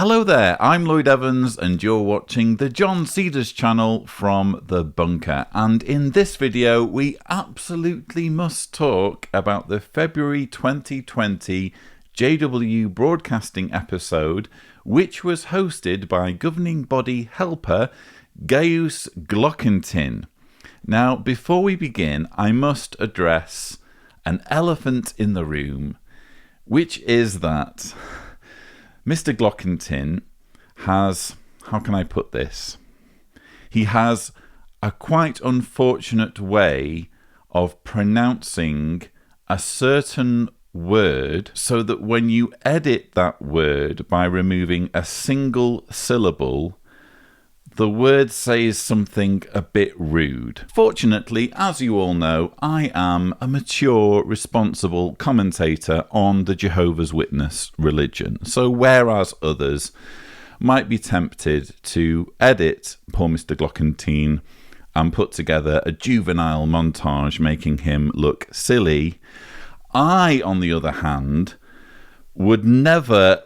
Hello there, I'm Lloyd Evans and you're watching the John Cedars channel from The Bunker, and in this video we absolutely must talk about the February 2020 JW Broadcasting episode, which was hosted by governing body helper Gajus Glockentin. Now, before we begin, I must address an elephant in the room, which is that Mr. Glockentin has, how can I put this? He has a quite unfortunate way of pronouncing a certain word so that when you edit that word by removing a single syllable, the word says something a bit rude. Fortunately, as you all know, I am a mature, responsible commentator on the Jehovah's Witness religion. So whereas others might be tempted to edit poor Mr. Glockentin and put together a juvenile montage making him look silly, I, on the other hand, would never...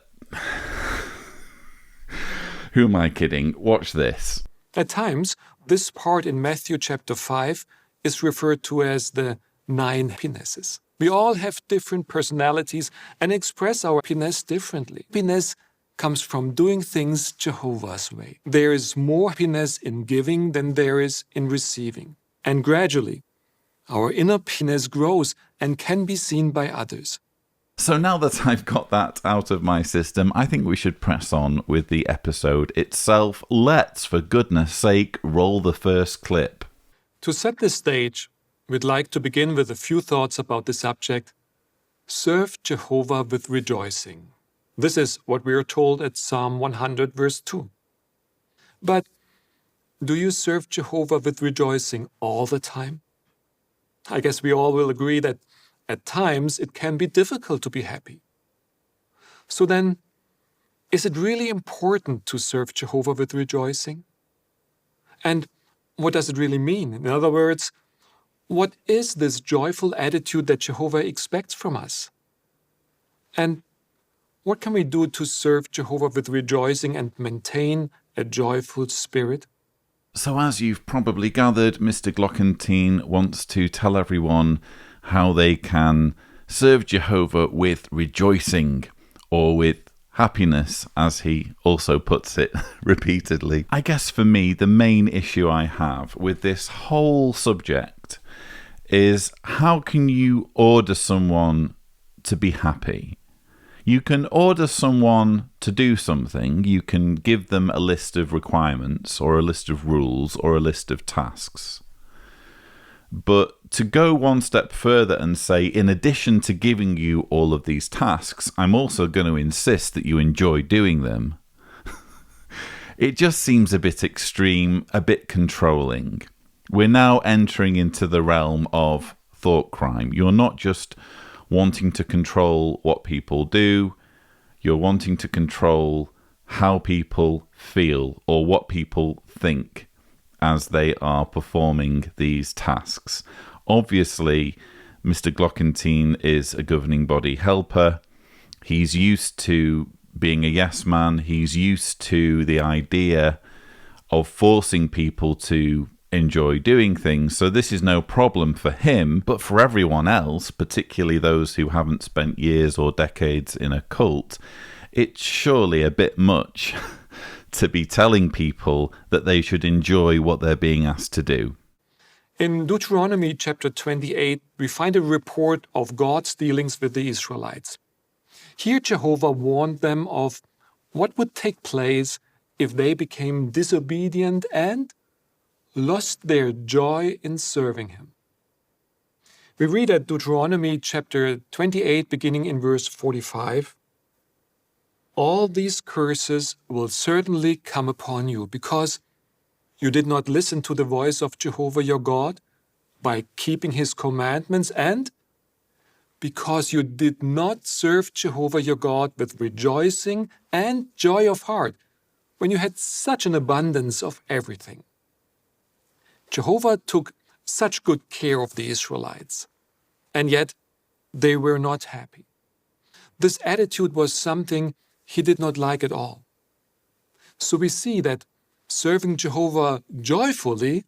Who am I kidding? Watch this. At times, this part in Matthew chapter 5 is referred to as the 9 happinesses. We all have different personalities and express our happiness differently. Happiness comes from doing things Jehovah's way. There is more happiness in giving than there is in receiving. And gradually, our inner happiness grows and can be seen by others. So now that I've got that out of my system, I think we should press on with the episode itself. Let's, for goodness sake, roll the first clip. To set the stage, we'd like to begin with a few thoughts about the subject, serve Jehovah with rejoicing. This is what we are told at Psalm 100 verse 2. But do you serve Jehovah with rejoicing all the time? I guess we all will agree that at times, it can be difficult to be happy. So then, is it really important to serve Jehovah with rejoicing? And what does it really mean? In other words, what is this joyful attitude that Jehovah expects from us? And what can we do to serve Jehovah with rejoicing and maintain a joyful spirit? So as you've probably gathered, Mr. Glockentin wants to tell everyone how they can serve Jehovah with rejoicing, or with happiness, as he also puts it repeatedly. I guess for me, the main issue I have with this whole subject is, how can you order someone to be happy? You can order someone to do something, you can give them a list of requirements, or a list of rules, or a list of tasks. But to go one step further and say, in addition to giving you all of these tasks, I'm also going to insist that you enjoy doing them, it just seems a bit extreme, a bit controlling. We're now entering into the realm of thought crime. You're not just wanting to control what people do, you're wanting to control how people feel or what people think as they are performing these tasks. Obviously, Mr. Glockentin is a governing body helper. He's used to being a yes man. He's used to the idea of forcing people to enjoy doing things. So this is no problem for him, but for everyone else, particularly those who haven't spent years or decades in a cult, it's surely a bit much to be telling people that they should enjoy what they're being asked to do. In Deuteronomy chapter 28, we find a report of God's dealings with the Israelites. Here Jehovah warned them of what would take place if they became disobedient and lost their joy in serving Him. We read at Deuteronomy chapter 28, beginning in verse 45, "All these curses will certainly come upon you, because you did not listen to the voice of Jehovah your God by keeping His commandments, and because you did not serve Jehovah your God with rejoicing and joy of heart, when you had such an abundance of everything." Jehovah took such good care of the Israelites, and yet they were not happy. This attitude was something He did not like at all. So we see that serving Jehovah joyfully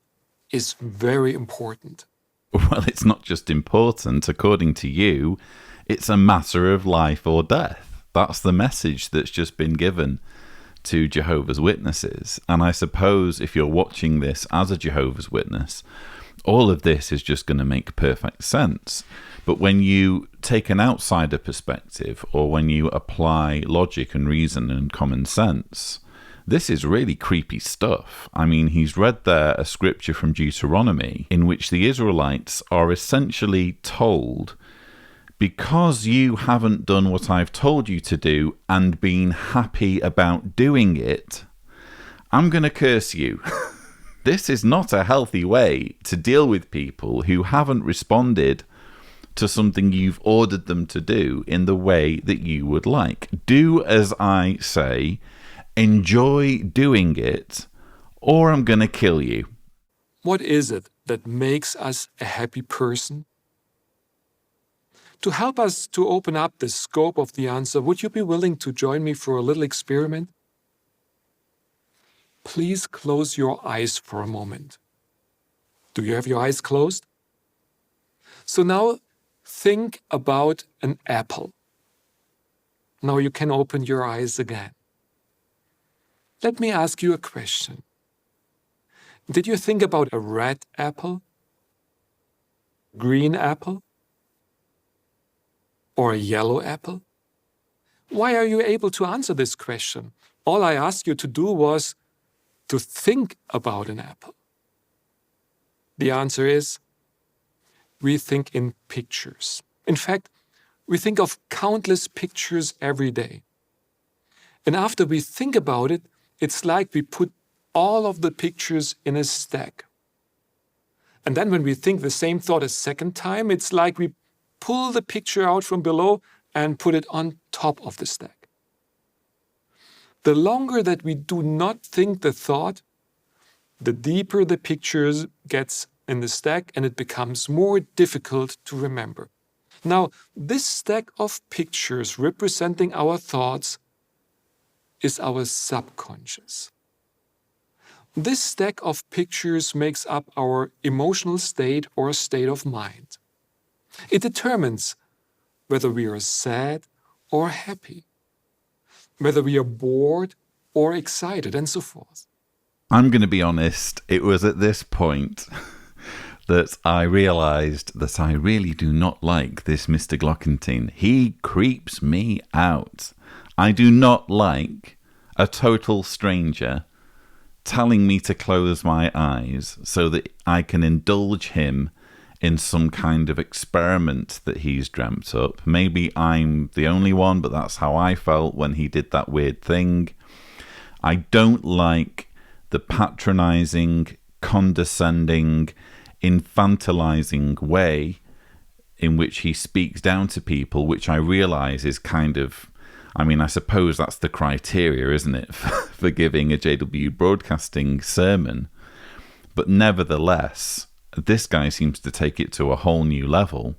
is very important. Well, it's not just important. According to you, it's a matter of life or death. That's the message that's just been given to Jehovah's Witnesses. And I suppose if you're watching this as a Jehovah's Witness, all of this is just going to make perfect sense. But when you take an outsider perspective, or when you apply logic and reason and common sense, this is really creepy stuff. I mean, he's read there a scripture from Deuteronomy in which the Israelites are essentially told, because you haven't done what I've told you to do and been happy about doing it, I'm going to curse you. This is not a healthy way to deal with people who haven't responded to something you've ordered them to do in the way that you would like. Do as I say, enjoy doing it, or I'm going to kill you. What is it that makes us a happy person? To help us to open up the scope of the answer, would you be willing to join me for a little experiment? Please close your eyes for a moment. Do you have your eyes closed? So now think about an apple. Now you can open your eyes again. Let me ask you a question. Did you think about a red apple? Green apple? Or a yellow apple? Why are you able to answer this question? All I asked you to do was to think about an apple. The answer is, we think in pictures. In fact, we think of countless pictures every day. And after we think about it, it's like we put all of the pictures in a stack. And then when we think the same thought a second time, it's like we pull the picture out from below and put it on top of the stack. The longer that we do not think the thought, the deeper the picture gets in the stack, and it becomes more difficult to remember. Now, this stack of pictures representing our thoughts is our subconscious. This stack of pictures makes up our emotional state or state of mind. It determines whether we are sad or happy, whether we are bored or excited, and so forth. I'm going to be honest, it was at this point that I realised that I really do not like this Mr. Glockentin. He creeps me out. I do not like a total stranger telling me to close my eyes so that I can indulge him in some kind of experiment that he's dreamt up. Maybe I'm the only one, but that's how I felt when he did that weird thing. I don't like the patronising, condescending, infantilizing way in which he speaks down to people, which I realise is kind of, I mean, I suppose that's the criteria, isn't it, for giving a JW Broadcasting sermon. But nevertheless, this guy seems to take it to a whole new level.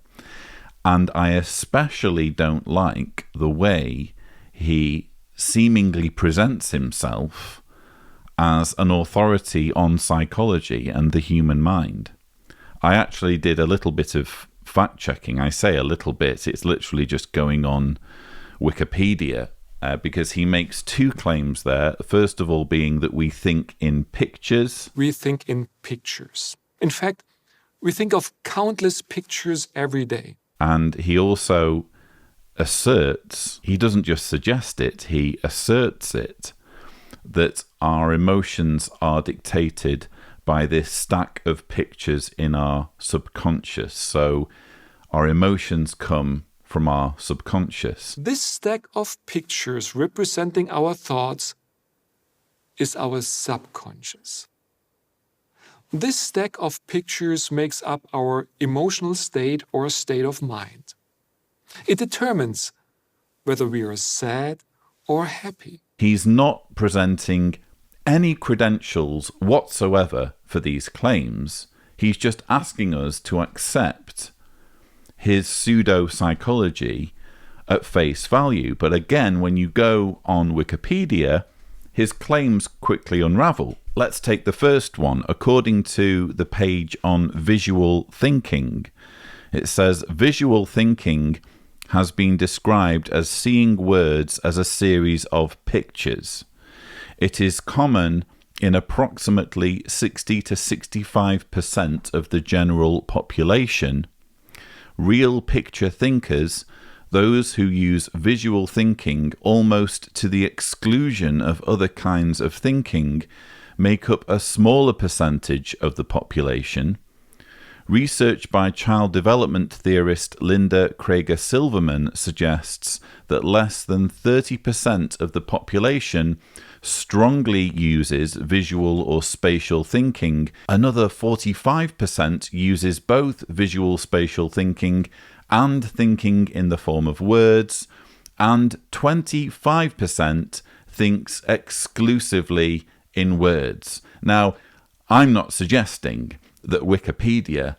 And I especially don't like the way he seemingly presents himself as an authority on psychology and the human mind. I actually did a little bit of fact-checking. I say a little bit, it's literally just going on Wikipedia, because he makes two claims there. First of all being that we think in pictures. We think in pictures. In fact, we think of countless pictures every day. And he also asserts, he doesn't just suggest it, he asserts it, that our emotions are dictated by this stack of pictures in our subconscious. So our emotions come from our subconscious. This stack of pictures representing our thoughts is our subconscious. This stack of pictures makes up our emotional state or state of mind. It determines whether we are sad or happy. He's not presenting any credentials whatsoever for these claims. He's just asking us to accept his pseudo-psychology at face value. But again, when you go on Wikipedia, his claims quickly unravel. Let's take the first one. According to the page on visual thinking, it says visual thinking has been described as seeing words as a series of pictures. It is common in approximately 60 to 65% of the general population. Real picture thinkers, those who use visual thinking almost to the exclusion of other kinds of thinking, make up a smaller percentage of the population. Research by child development theorist Linda Crager-Silverman suggests that less than 30% of the population strongly uses visual or spatial thinking. Another 45% uses both visual spatial thinking and thinking in the form of words, and 25% thinks exclusively in words. Now, I'm not suggesting that Wikipedia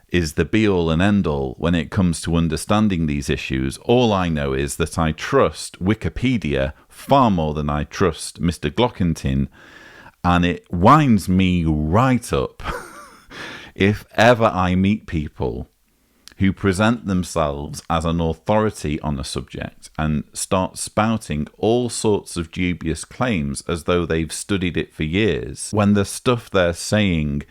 is the be-all and end-all when it comes to understanding these issues. All I know is that I trust Wikipedia far more than I trust Mr. Glockentin, and it winds me right up if ever I meet people who present themselves as an authority on a subject and start spouting all sorts of dubious claims as though they've studied it for years, when the stuff they're saying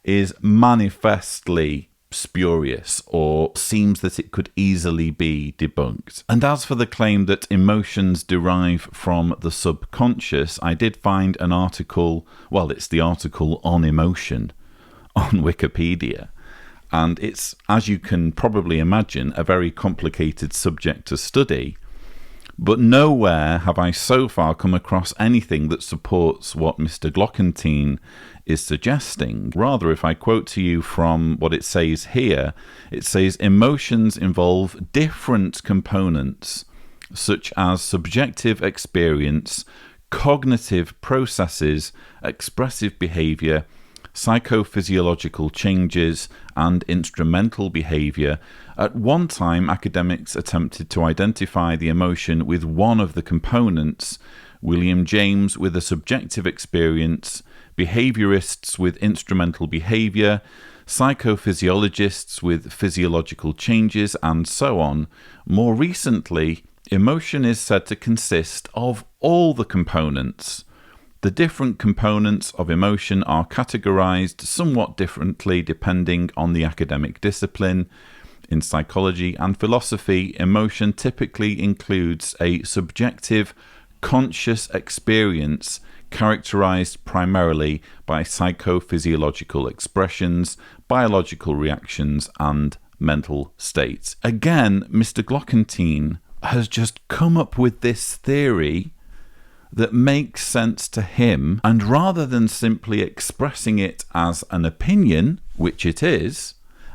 is manifestly spurious or seems that it could easily be debunked. And as for the claim that emotions derive from the subconscious, I did find an article, well, it's the article on emotion on Wikipedia. And it's, as you can probably imagine, a very complicated subject to study. But nowhere have I so far come across anything that supports what Mr. Glockentin is suggesting. Rather, if I quote to you from what it says here, it says emotions involve different components, such as subjective experience, cognitive processes, expressive behavior, psychophysiological changes, and instrumental behavior. At one time, academics attempted to identify the emotion with one of the components, William James with a subjective experience, behaviorists with instrumental behavior, psychophysiologists with physiological changes, and so on. More recently, emotion is said to consist of all the components. The different components of emotion are categorized somewhat differently depending on the academic discipline. In psychology and philosophy, emotion typically includes a subjective, conscious experience characterized primarily by psychophysiological expressions, biological reactions, and mental states. Again, Mr. Glockentin has just come up with this theory that makes sense to him, and rather than simply expressing it as an opinion, which it is,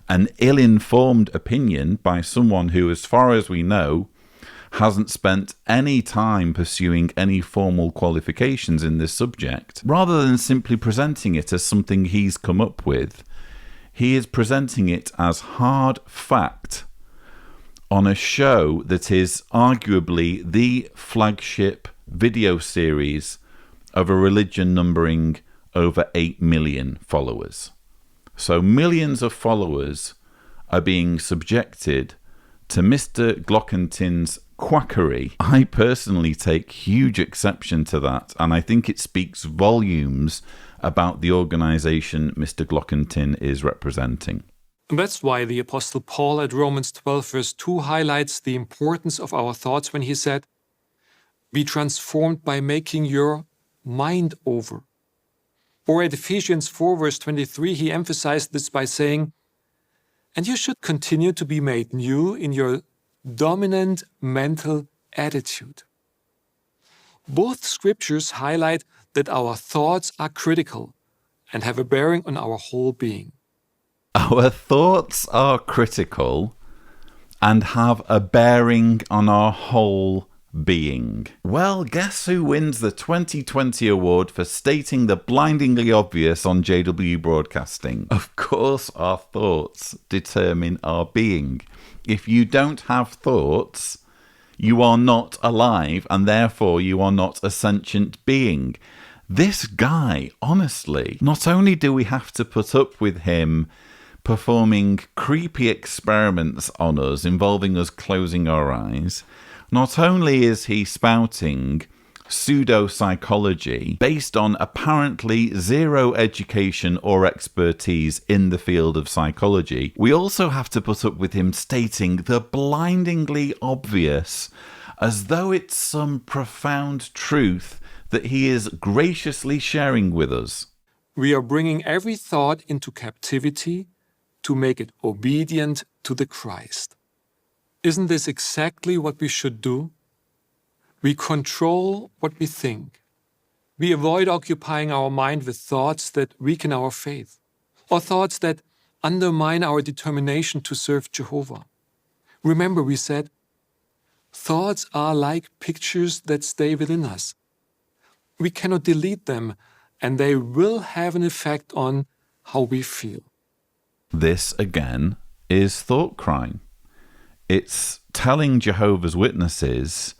an ill-informed opinion by someone who, as far as we know, hasn't spent any time pursuing any formal qualifications in this subject, rather than simply presenting it as something he's come up with, he is presenting it as hard fact on a show that is arguably the flagship video series of a religion numbering over 8 million followers. So millions of followers are being subjected to Mr. Glockentin's quackery. I personally take huge exception to that, and I think it speaks volumes about the organization Mr. Glockentin is representing. And that's why the Apostle Paul at Romans 12 verse 2 highlights the importance of our thoughts when he said, "Be transformed by making your mind over." Or at Ephesians 4 verse 23, he emphasized this by saying, "And you should continue to be made new in your dominant mental attitude." Both scriptures highlight that our thoughts are critical and have a bearing on our whole being. Our thoughts are critical and have a bearing on our whole being. Well, guess who wins the 2020 award for stating the blindingly obvious on JW Broadcasting? Of course, our thoughts determine our being. If you don't have thoughts, you are not alive and therefore you are not a sentient being. This guy, honestly, not only do we have to put up with him performing creepy experiments on us involving us closing our eyes, not only is he spouting pseudo-psychology based on apparently zero education or expertise in the field of psychology, we also have to put up with him stating the blindingly obvious as though it's some profound truth that he is graciously sharing with us. We are bringing every thought into captivity to make it obedient to the Christ. Isn't this exactly what we should do? We control what we think. We avoid occupying our mind with thoughts that weaken our faith, or thoughts that undermine our determination to serve Jehovah. Remember, we said, thoughts are like pictures that stay within us. We cannot delete them, and they will have an effect on how we feel. This, again, is thought crime. It's telling Jehovah's Witnesses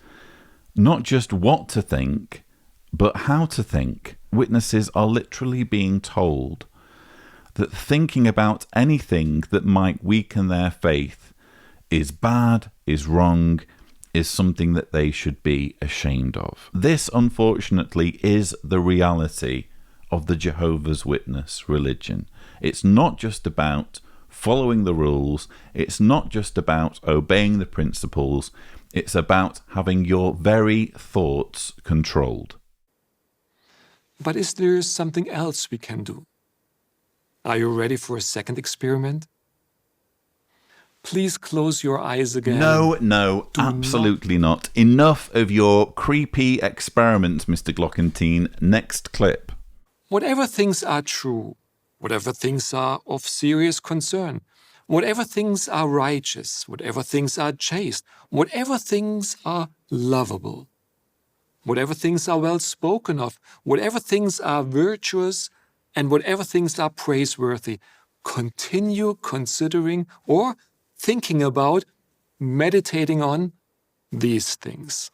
not just what to think, but how to think. Witnesses are literally being told that thinking about anything that might weaken their faith is bad, is wrong, is something that they should be ashamed of. This, unfortunately, is the reality of the Jehovah's Witness religion. It's not just about following the rules. It's not just about obeying the principles. It's about having your very thoughts controlled. But is there something else we can do? Are you ready for a second experiment? Please close your eyes again. No, absolutely not. Enough of your creepy experiments, Mr. Glockentin. Next clip. Whatever things are true, whatever things are of serious concern, whatever things are righteous, whatever things are chaste, whatever things are lovable, whatever things are well spoken of, whatever things are virtuous, and whatever things are praiseworthy, continue considering or thinking about, meditating on these things.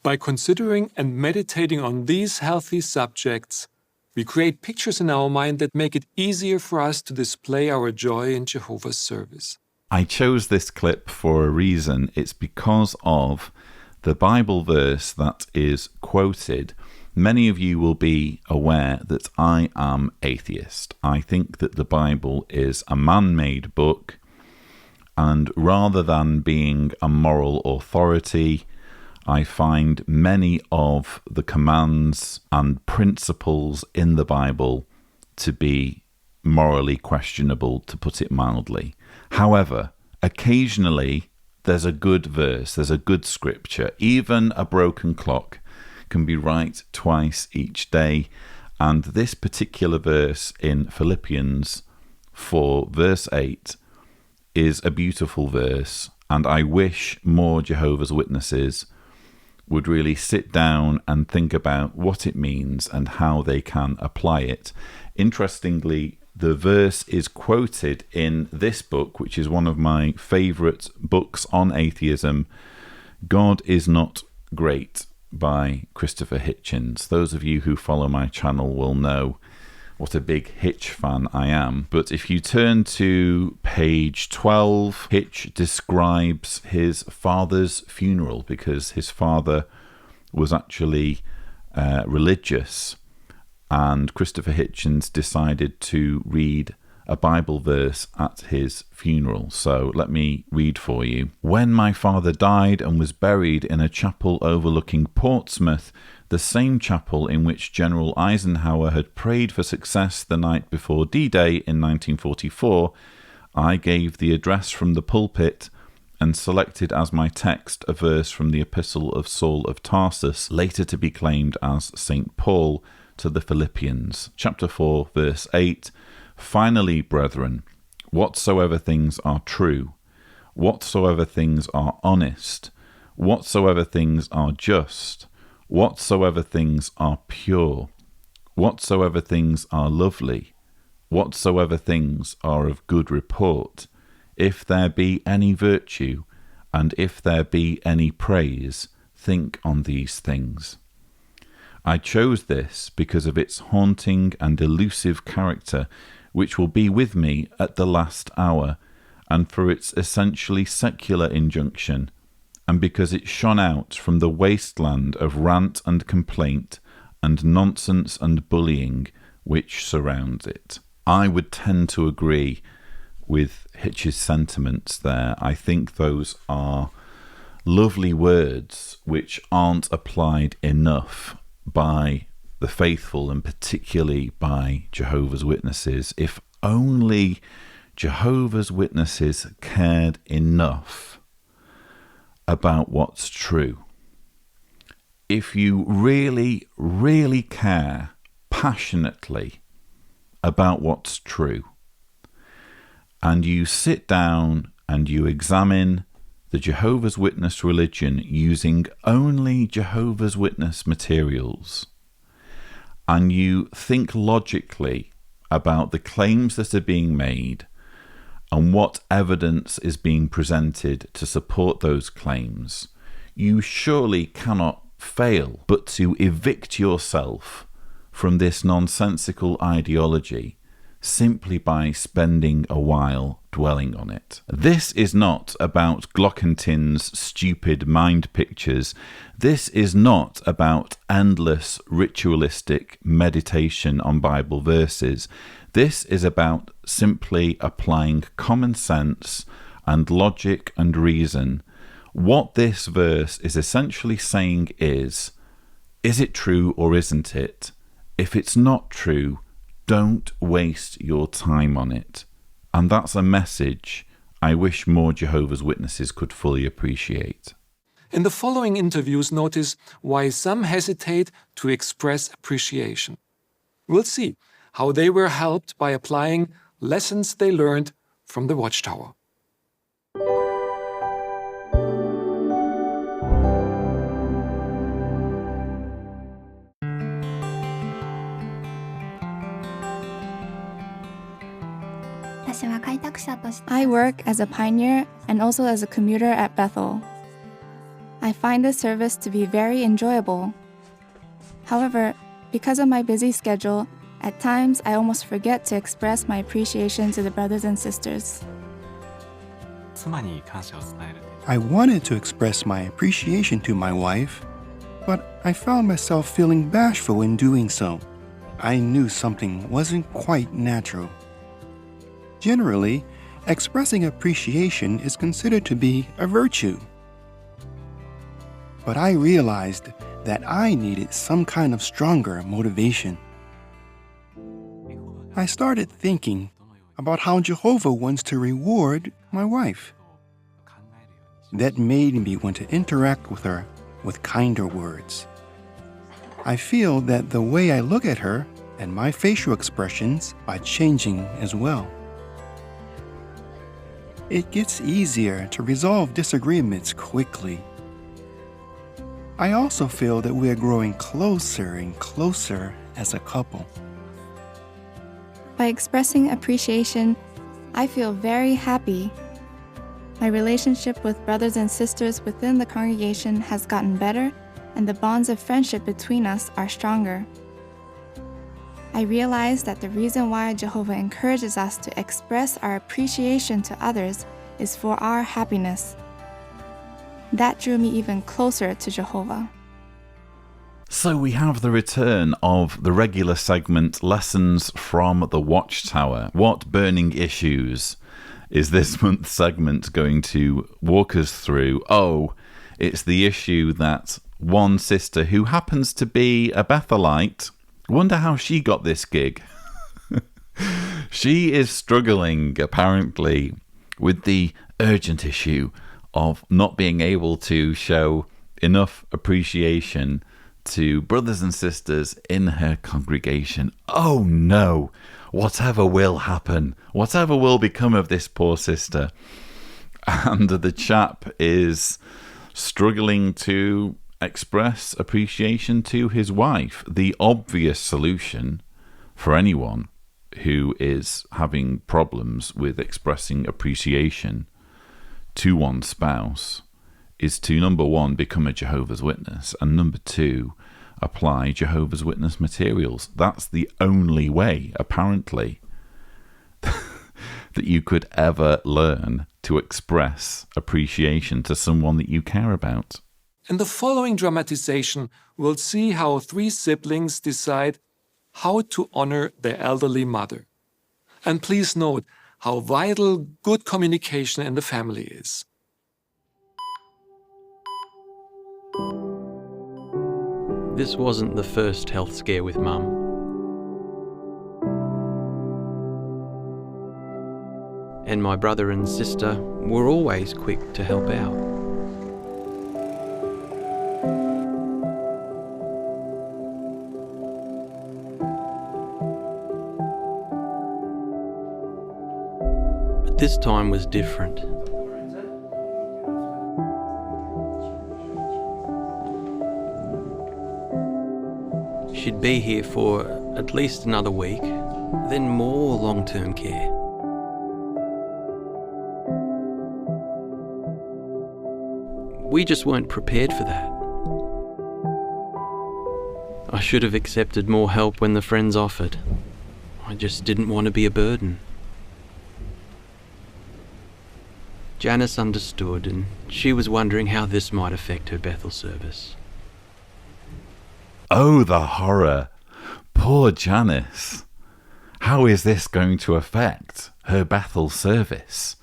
By considering and meditating on these healthy subjects, we create pictures in our mind that make it easier for us to display our joy in Jehovah's service. I chose this clip for a reason. It's because of the Bible verse that is quoted. Many of you will be aware that I am atheist. I think that the Bible is a man-made book, and rather than being a moral authority, I find many of the commands and principles in the Bible to be morally questionable, to put it mildly. However, occasionally there's a good verse, there's a good scripture. Even a broken clock can be right twice each day. And this particular verse in Philippians 4, verse 8, is a beautiful verse. And I wish more Jehovah's Witnesses would really sit down and think about what it means and how they can apply it. Interestingly, the verse is quoted in this book, which is one of my favourite books on atheism, God is Not Great, by Christopher Hitchens. Those of you who follow my channel will know what a big Hitch fan I am. But if you turn to page 12, Hitch describes his father's funeral, because his father was actually religious, and Christopher Hitchens decided to read a Bible verse at his funeral. So let me read for you. When my father died and was buried in a chapel overlooking Portsmouth, the same chapel in which General Eisenhower had prayed for success the night before D-Day in 1944, I gave the address from the pulpit and selected as my text a verse from the Epistle of Saul of Tarsus, later to be claimed as St. Paul to the Philippians, chapter 4, verse 8. Finally, brethren, whatsoever things are true, whatsoever things are honest, whatsoever things are just, whatsoever things are pure, whatsoever things are lovely, whatsoever things are of good report, if there be any virtue, and if there be any praise, think on these things. I chose this because of its haunting and elusive character, which will be with me at the last hour, and for its essentially secular injunction, and because it shone out from the wasteland of rant and complaint and nonsense and bullying which surrounds it. I would tend to agree with Hitch's sentiments there. I think those are lovely words which aren't applied enough by the faithful, and particularly by Jehovah's Witnesses. If only Jehovah's Witnesses cared enough about what's true. If you really, really care passionately about what's true, and you sit down and you examine the Jehovah's Witness religion using only Jehovah's Witness materials, and you think logically about the claims that are being made and what evidence is being presented to support those claims, you surely cannot fail but to evict yourself from this nonsensical ideology simply by spending a while dwelling on it. This is not about Glockentin's stupid mind pictures. This is not about endless ritualistic meditation on Bible verses. This is about simply applying common sense and logic and reason. What this verse is essentially saying is it true or isn't it? If it's not true, don't waste your time on it. And that's a message I wish more Jehovah's Witnesses could fully appreciate. In the following interviews, notice why some hesitate to express appreciation. We'll see how they were helped by applying lessons they learned from the Watchtower. I work as a pioneer and also as a commuter at Bethel. I find this service to be very enjoyable. However, because of my busy schedule, at times I almost forget to express my appreciation to the brothers and sisters. I wanted to express my appreciation to my wife, but I found myself feeling bashful in doing so. I knew something wasn't quite natural. Generally, expressing appreciation is considered to be a virtue. But I realized that I needed some kind of stronger motivation. I started thinking about how Jehovah wants to reward my wife. That made me want to interact with her with kinder words. I feel that the way I look at her and my facial expressions are changing as well. It gets easier to resolve disagreements quickly. I also feel that we are growing closer and closer as a couple. By expressing appreciation, I feel very happy. My relationship with brothers and sisters within the congregation has gotten better, and the bonds of friendship between us are stronger. I realize that the reason why Jehovah encourages us to express our appreciation to others is for our happiness. That drew me even closer to Jehovah. So we have the return of the regular segment Lessons from the Watchtower. What burning issues is this month's segment going to walk us through? Oh, it's the issue that one sister who happens to be a Bethelite, wonder how she got this gig. She is struggling, apparently, with the urgent issue of not being able to show enough appreciation to brothers and sisters in her congregation. Oh no, whatever will happen, whatever will become of this poor sister. And the chap is struggling to express appreciation to his wife. The obvious solution for anyone who is having problems with expressing appreciation to one's spouse is to, number one, become a Jehovah's Witness, and number two, apply Jehovah's Witness materials. That's the only way, apparently, that you could ever learn to express appreciation to someone that you care about. In the following dramatization, we'll see how 3 siblings decide how to honor their elderly mother. And please note how vital good communication in the family is. This wasn't the first health scare with Mum. And my brother and sister were always quick to help out. But this time was different. She'd be here for at least another week, then more long-term care. We just weren't prepared for that. I should have accepted more help when the friends offered. I just didn't want to be a burden. Janice understood, and she was wondering how this might affect her Bethel service. Oh, the horror. Poor Janice. How is this going to affect her Bethel service?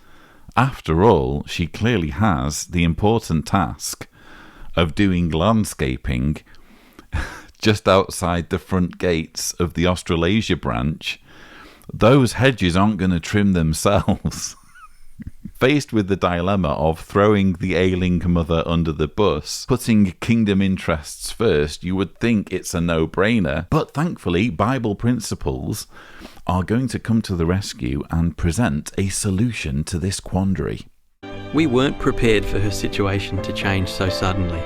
After all, she clearly has the important task of doing landscaping just outside the front gates of the Australasia branch. Those hedges aren't going to trim themselves. Faced with the dilemma of throwing the ailing mother under the bus, putting kingdom interests first, you would think it's a no-brainer. But thankfully, Bible principles are going to come to the rescue and present a solution to this quandary. We weren't prepared for her situation to change so suddenly.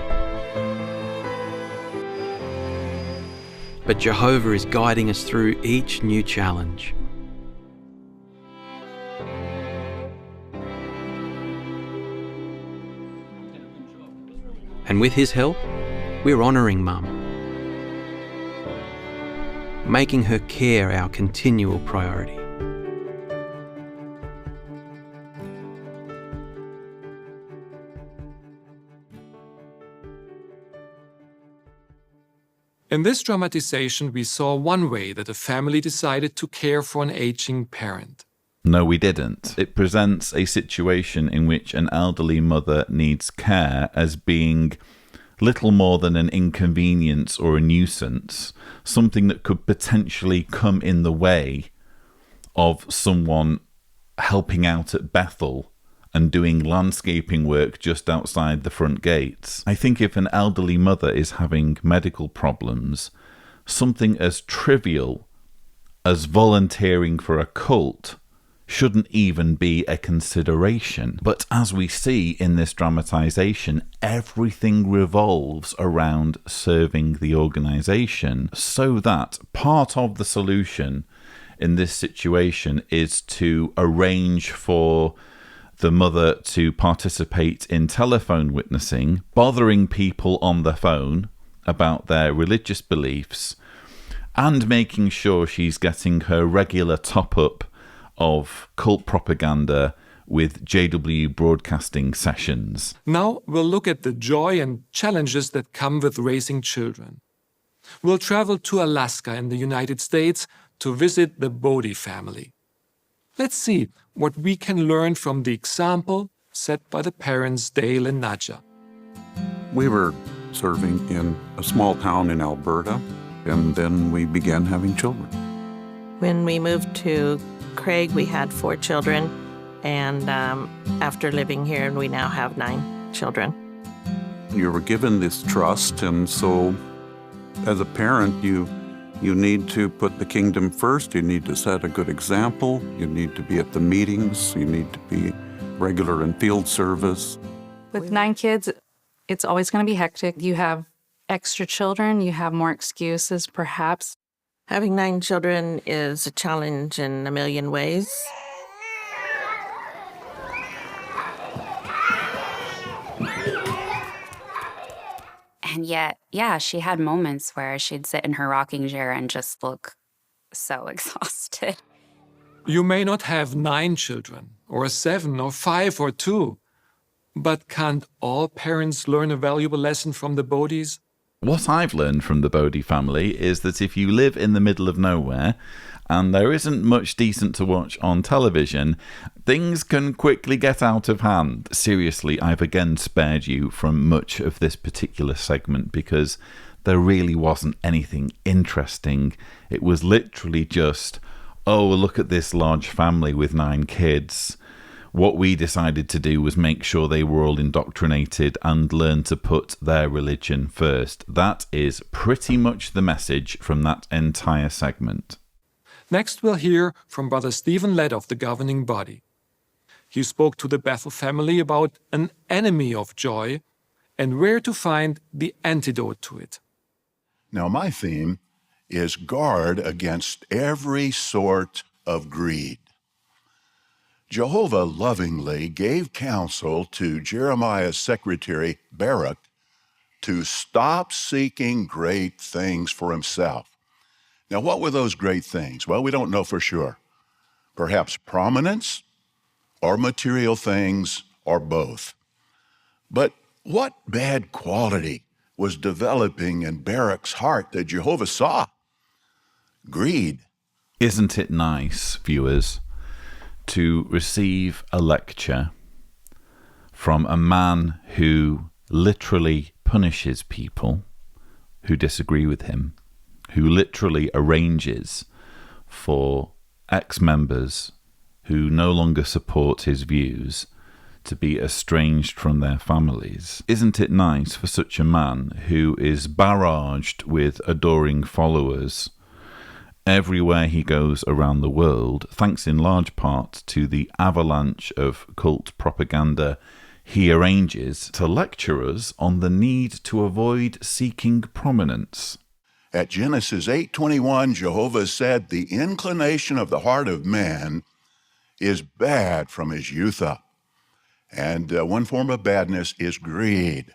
But Jehovah is guiding us through each new challenge. And with his help, we're honouring Mum, making her care our continual priority. In this dramatization, we saw one way that a family decided to care for an aging parent. No, we didn't. It presents a situation in which an elderly mother needs care as being little more than an inconvenience or a nuisance, something that could potentially come in the way of someone helping out at Bethel and doing landscaping work just outside the front gates. I think if an elderly mother is having medical problems, something as trivial as volunteering for a cult shouldn't even be a consideration. But as we see in this dramatization, everything revolves around serving the organization, so that part of the solution in this situation is to arrange for the mother to participate in telephone witnessing, bothering people on the phone about their religious beliefs, and making sure she's getting her regular top-up of cult propaganda with JW broadcasting sessions. Now we'll look at the joy and challenges that come with raising children. We'll travel to Alaska in the United States to visit the Bodie family. Let's see what we can learn from the example set by the parents Dale and Nadja. We were serving in a small town in Alberta, and then we began having children. When we moved to Craig, we had 4 children, and after living here, we now have 9 children. You were given this trust, and so as a parent, you need to put the kingdom first. You need to set a good example. You need to be at the meetings. You need to be regular in field service. With 9 kids, it's always going to be hectic. You have extra children. You have more excuses, perhaps. Having 9 children is a challenge in a million ways. And yet, yeah, she had moments where she'd sit in her rocking chair and just look so exhausted. You may not have 9 children, or 7, or 5, or 2, but can't all parents learn a valuable lesson from the Bodhis? What I've learned from the Bodhi family is that if you live in the middle of nowhere and there isn't much decent to watch on television, things can quickly get out of hand. Seriously, I've again spared you from much of this particular segment because there really wasn't anything interesting. It was literally just, oh, look at this large family with 9 kids. What we decided to do was make sure they were all indoctrinated and learn to put their religion first. That is pretty much the message from that entire segment. Next, we'll hear from Brother Stephen Led of the governing body. He spoke to the Bethel family about an enemy of joy and where to find the antidote to it. Now, my theme is guard against every sort of greed. Jehovah lovingly gave counsel to Jeremiah's secretary, Baruch, to stop seeking great things for himself. Now, what were those great things? Well, we don't know for sure. Perhaps prominence, or material things, or both. But what bad quality was developing in Baruch's heart that Jehovah saw? Greed. Isn't it nice, viewers, to receive a lecture from a man who literally punishes people who disagree with him, who literally arranges for ex-members who no longer support his views to be estranged from their families? Isn't it nice for such a man who is barraged with adoring followers everywhere he goes around the world, thanks in large part to the avalanche of cult propaganda he arranges, to lecture us on the need to avoid seeking prominence? At Genesis 8:21, Jehovah said, "The inclination of the heart of man is bad from his youth up." And one form of badness is greed.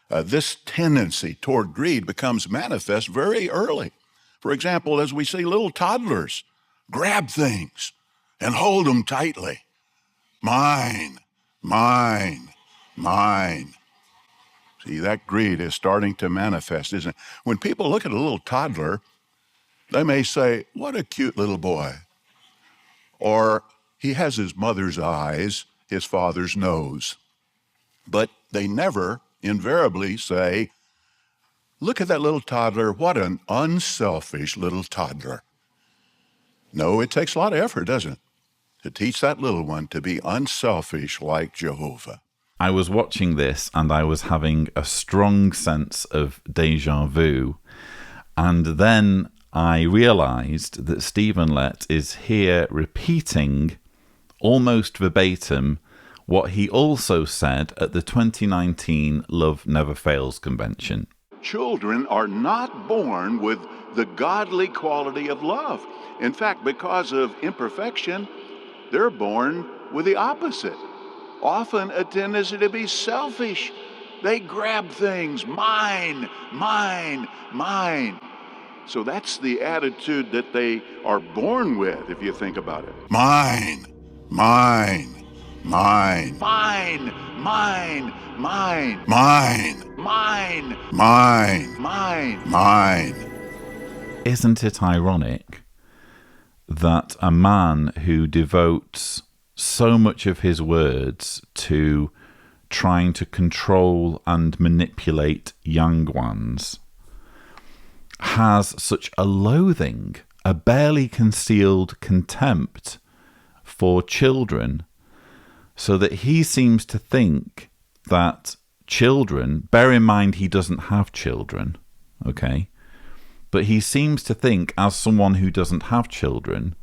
This tendency toward greed becomes manifest very early. For example, as we see little toddlers grab things and hold them tightly. Mine, mine, mine. See, that greed is starting to manifest, isn't it? When people look at a little toddler, they may say, "What a cute little boy." Or, "He has his mother's eyes, his father's nose." But they never invariably say, "Look at that little toddler, what an unselfish little toddler." No, it takes a lot of effort, doesn't it, to teach that little one to be unselfish like Jehovah. I was watching this and I was having a strong sense of deja vu. And then I realized that Stephen Lett is here repeating almost verbatim what he also said at the 2019 Love Never Fails convention. Children are not born with the godly quality of love. In fact, because of imperfection, they're born with the opposite. Often a tendency to be selfish. They grab things, mine, mine, mine. So that's the attitude that they are born with, if you think about it. Mine, mine, mine, mine, mine, mine, mine, mine, mine, mine, mine. Isn't it ironic that a man who devotes so much of his words to trying to control and manipulate young ones has such a loathing, a barely concealed contempt for children, so that he seems to think that children, bear in mind he doesn't have children, okay, but he seems to think, as someone who doesn't have children,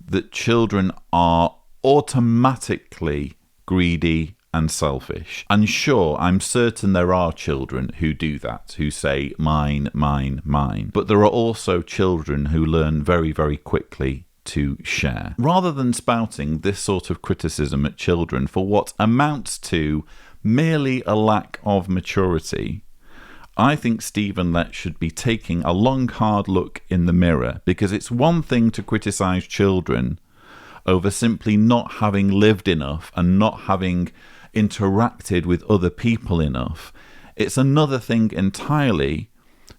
that children are automatically greedy and selfish. And sure, I'm certain there are children who do that, who say mine, mine, mine. But there are also children who learn very, very quickly to share. Rather than spouting this sort of criticism at children for what amounts to merely a lack of maturity, I think Stephen Lett should be taking a long, hard look in the mirror, because it's one thing to criticize children over simply not having lived enough and not having interacted with other people enough. It's another thing entirely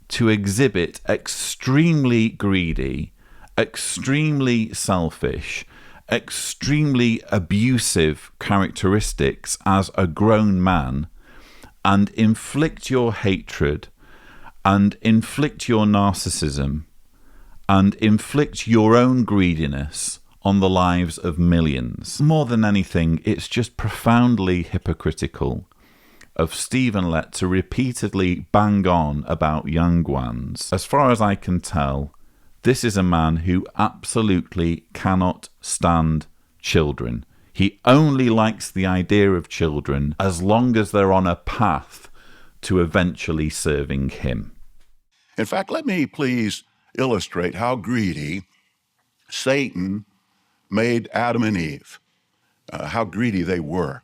to exhibit extremely greedy, extremely selfish, extremely abusive characteristics as a grown man, and inflict your hatred, and inflict your narcissism, and inflict your own greediness on the lives of millions. More than anything, it's just profoundly hypocritical of Stephen Lett to repeatedly bang on about young ones. As far as I can tell, this is a man who absolutely cannot stand children. He only likes the idea of children as long as they're on a path to eventually serving him. In fact, let me please illustrate how greedy Satan made Adam and Eve, how greedy they were.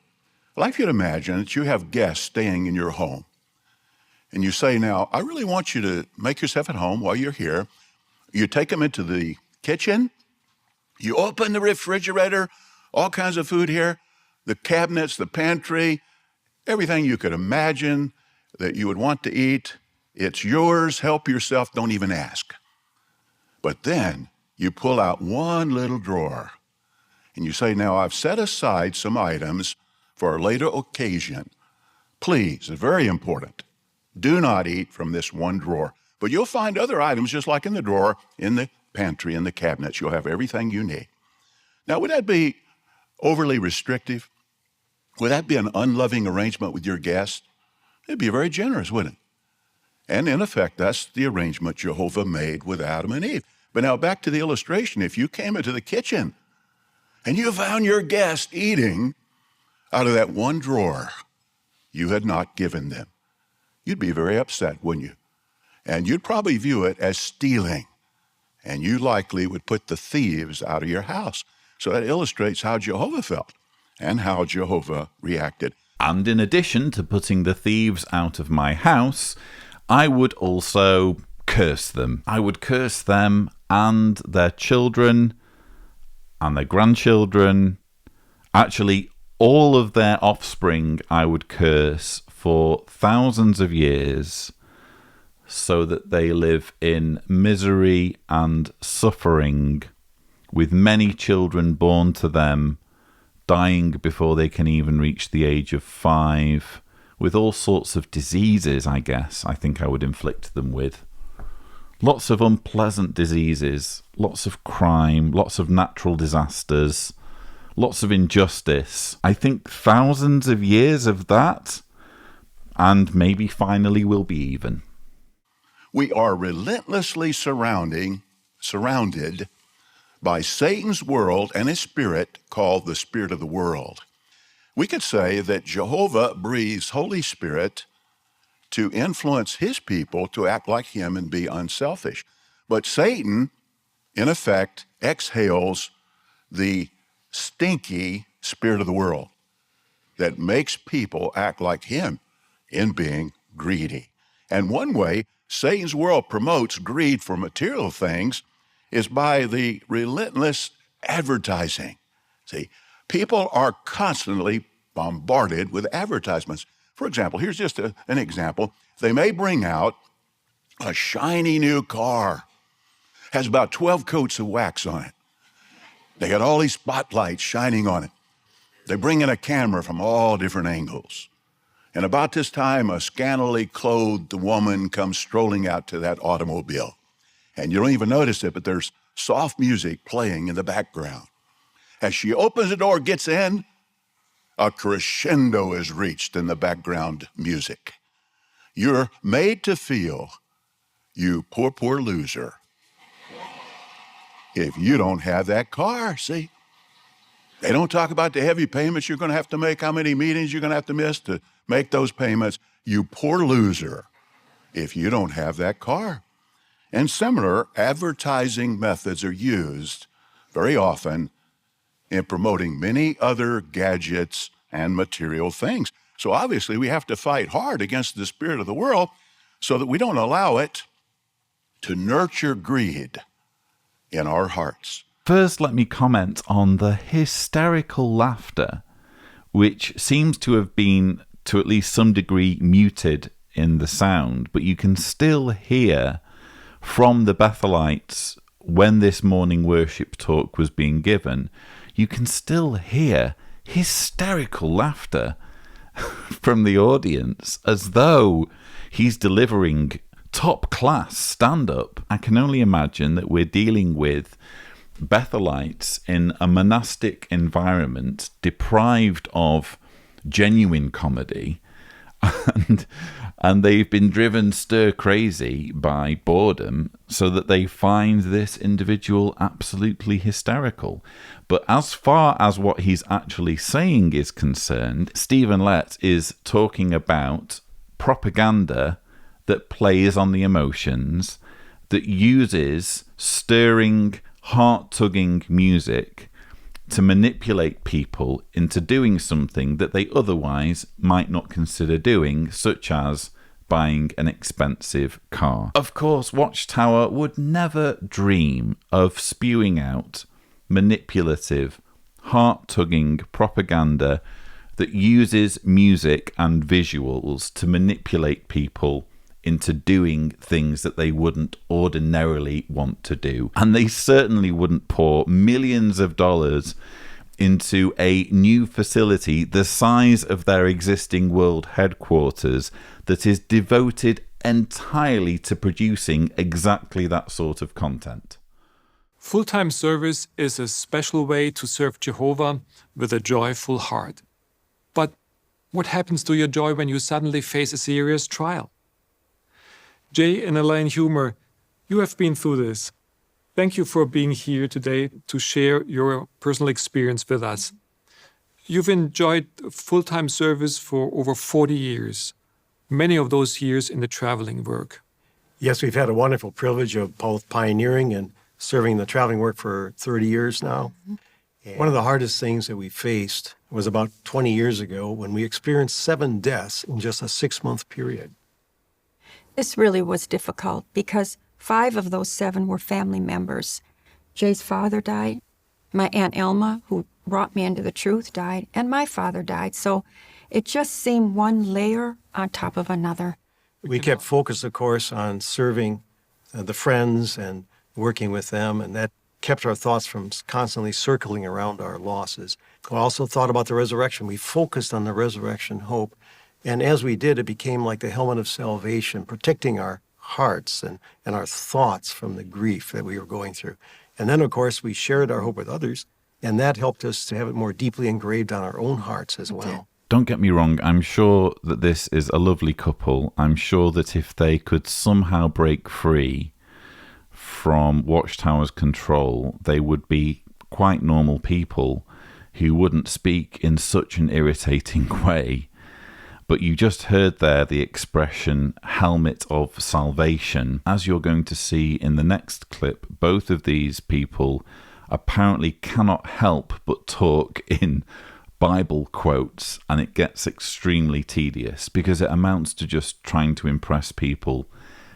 I'd like you to imagine that you have guests staying in your home. And you say, now, I really want you to make yourself at home while you're here. You take them into the kitchen. You open the refrigerator, all kinds of food here, the cabinets, the pantry, everything you could imagine that you would want to eat. It's yours. Help yourself. Don't even ask. But then you pull out one little drawer and you say, now I've set aside some items for a later occasion. Please, it's very important. Do not eat from this one drawer. But you'll find other items just like in the drawer, in the pantry, in the cabinets. You'll have everything you need. Now, would that be overly restrictive? Would that be an unloving arrangement with your guests? It'd be very generous, wouldn't it? And in effect, that's the arrangement Jehovah made with Adam and Eve. But now back to the illustration. If you came into the kitchen and you found your guest eating out of that one drawer you had not given them, you'd be very upset, wouldn't you? And you'd probably view it as stealing. And you likely would put the thieves out of your house. So that illustrates how Jehovah felt and how Jehovah reacted. And in addition to putting the thieves out of my house, I would also curse them. I would curse them and their children and their grandchildren. Actually, all of their offspring I would curse for thousands of years, so that they live in misery and suffering, with many children born to them dying before they can even reach the age of 5, with all sorts of diseases, I think I would inflict them with. Lots of unpleasant diseases, lots of crime, lots of natural disasters, lots of injustice. I think thousands of years of that, and maybe finally we'll be even. We are relentlessly surrounded by Satan's world and his spirit called the spirit of the world. We could say that Jehovah breathes Holy Spirit to influence his people to act like him and be unselfish. But Satan, in effect, exhales the stinky spirit of the world that makes people act like him in being greedy. And one way Satan's world promotes greed for material things is by the relentless advertising. See, people are constantly bombarded with advertisements. For example, here's just an example. They may bring out a shiny new car, has about 12 coats of wax on it. They got all these spotlights shining on it. They bring in a camera from all different angles. And about this time, a scantily clothed woman comes strolling out to that automobile. And you don't even notice it, but there's soft music playing in the background. As she opens the door, gets in, a crescendo is reached in the background music. You're made to feel, you poor, poor loser, if you don't have that car, see? They don't talk about the heavy payments you're going to have to make, how many meetings you're going to have to miss to make those payments. You poor loser, if you don't have that car. And similar advertising methods are used very often in promoting many other gadgets and material things. So obviously we have to fight hard against the spirit of the world so that we don't allow it to nurture greed in our hearts. First, let me comment on the hysterical laughter, which seems to have been, to at least some degree, muted in the sound, but you can still hear from the Bethelites when this morning worship talk was being given, you can still hear hysterical laughter from the audience as though he's delivering top-class stand-up. I can only imagine that we're dealing with Bethelites in a monastic environment deprived of genuine comedy, and they've been driven stir crazy by boredom so that they find this individual absolutely hysterical. But as far as what he's actually saying is concerned, Stephen Lett is talking about propaganda that plays on the emotions, that uses stirring, heart-tugging music to manipulate people into doing something that they otherwise might not consider doing, such as buying an expensive car. Of course, Watchtower would never dream of spewing out manipulative, heart-tugging propaganda that uses music and visuals to manipulate people into doing things that they wouldn't ordinarily want to do. And they certainly wouldn't pour millions of dollars into a new facility the size of their existing world headquarters that is devoted entirely to producing exactly that sort of content. Full-time service is a special way to serve Jehovah with a joyful heart. But what happens to your joy when you suddenly face a serious trial? Jay and Elaine Humer, you have been through this. Thank you for being here today to share your personal experience with us. You've enjoyed full-time service for over 40 years, many of those years in the traveling work. Yes, we've had a wonderful privilege of both pioneering and serving the traveling work for 30 years now. Mm-hmm. One of the hardest things that we faced was about 20 years ago when we experienced 7 deaths in just a 6-month period. This really was difficult because 5 of those 7 were family members. Jay's father died, my Aunt Elma, who brought me into the truth, died, and my father died. So it just seemed one layer on top of another. We kept focused, of course, on serving the friends and working with them, and that kept our thoughts from constantly circling around our losses. We also thought about the resurrection. We focused on the resurrection hope. And as we did, it became like the helmet of salvation, protecting our hearts and our thoughts from the grief that we were going through. And then, of course, we shared our hope with others, and that helped us to have it more deeply engraved on our own hearts as well. Don't get me wrong, I'm sure that this is a lovely couple. I'm sure that if they could somehow break free from Watchtower's control, they would be quite normal people who wouldn't speak in such an irritating way. But you just heard there the expression helmet of salvation. As you're going to see in the next clip, both of these people apparently cannot help but talk in Bible quotes, and it gets extremely tedious because it amounts to just trying to impress people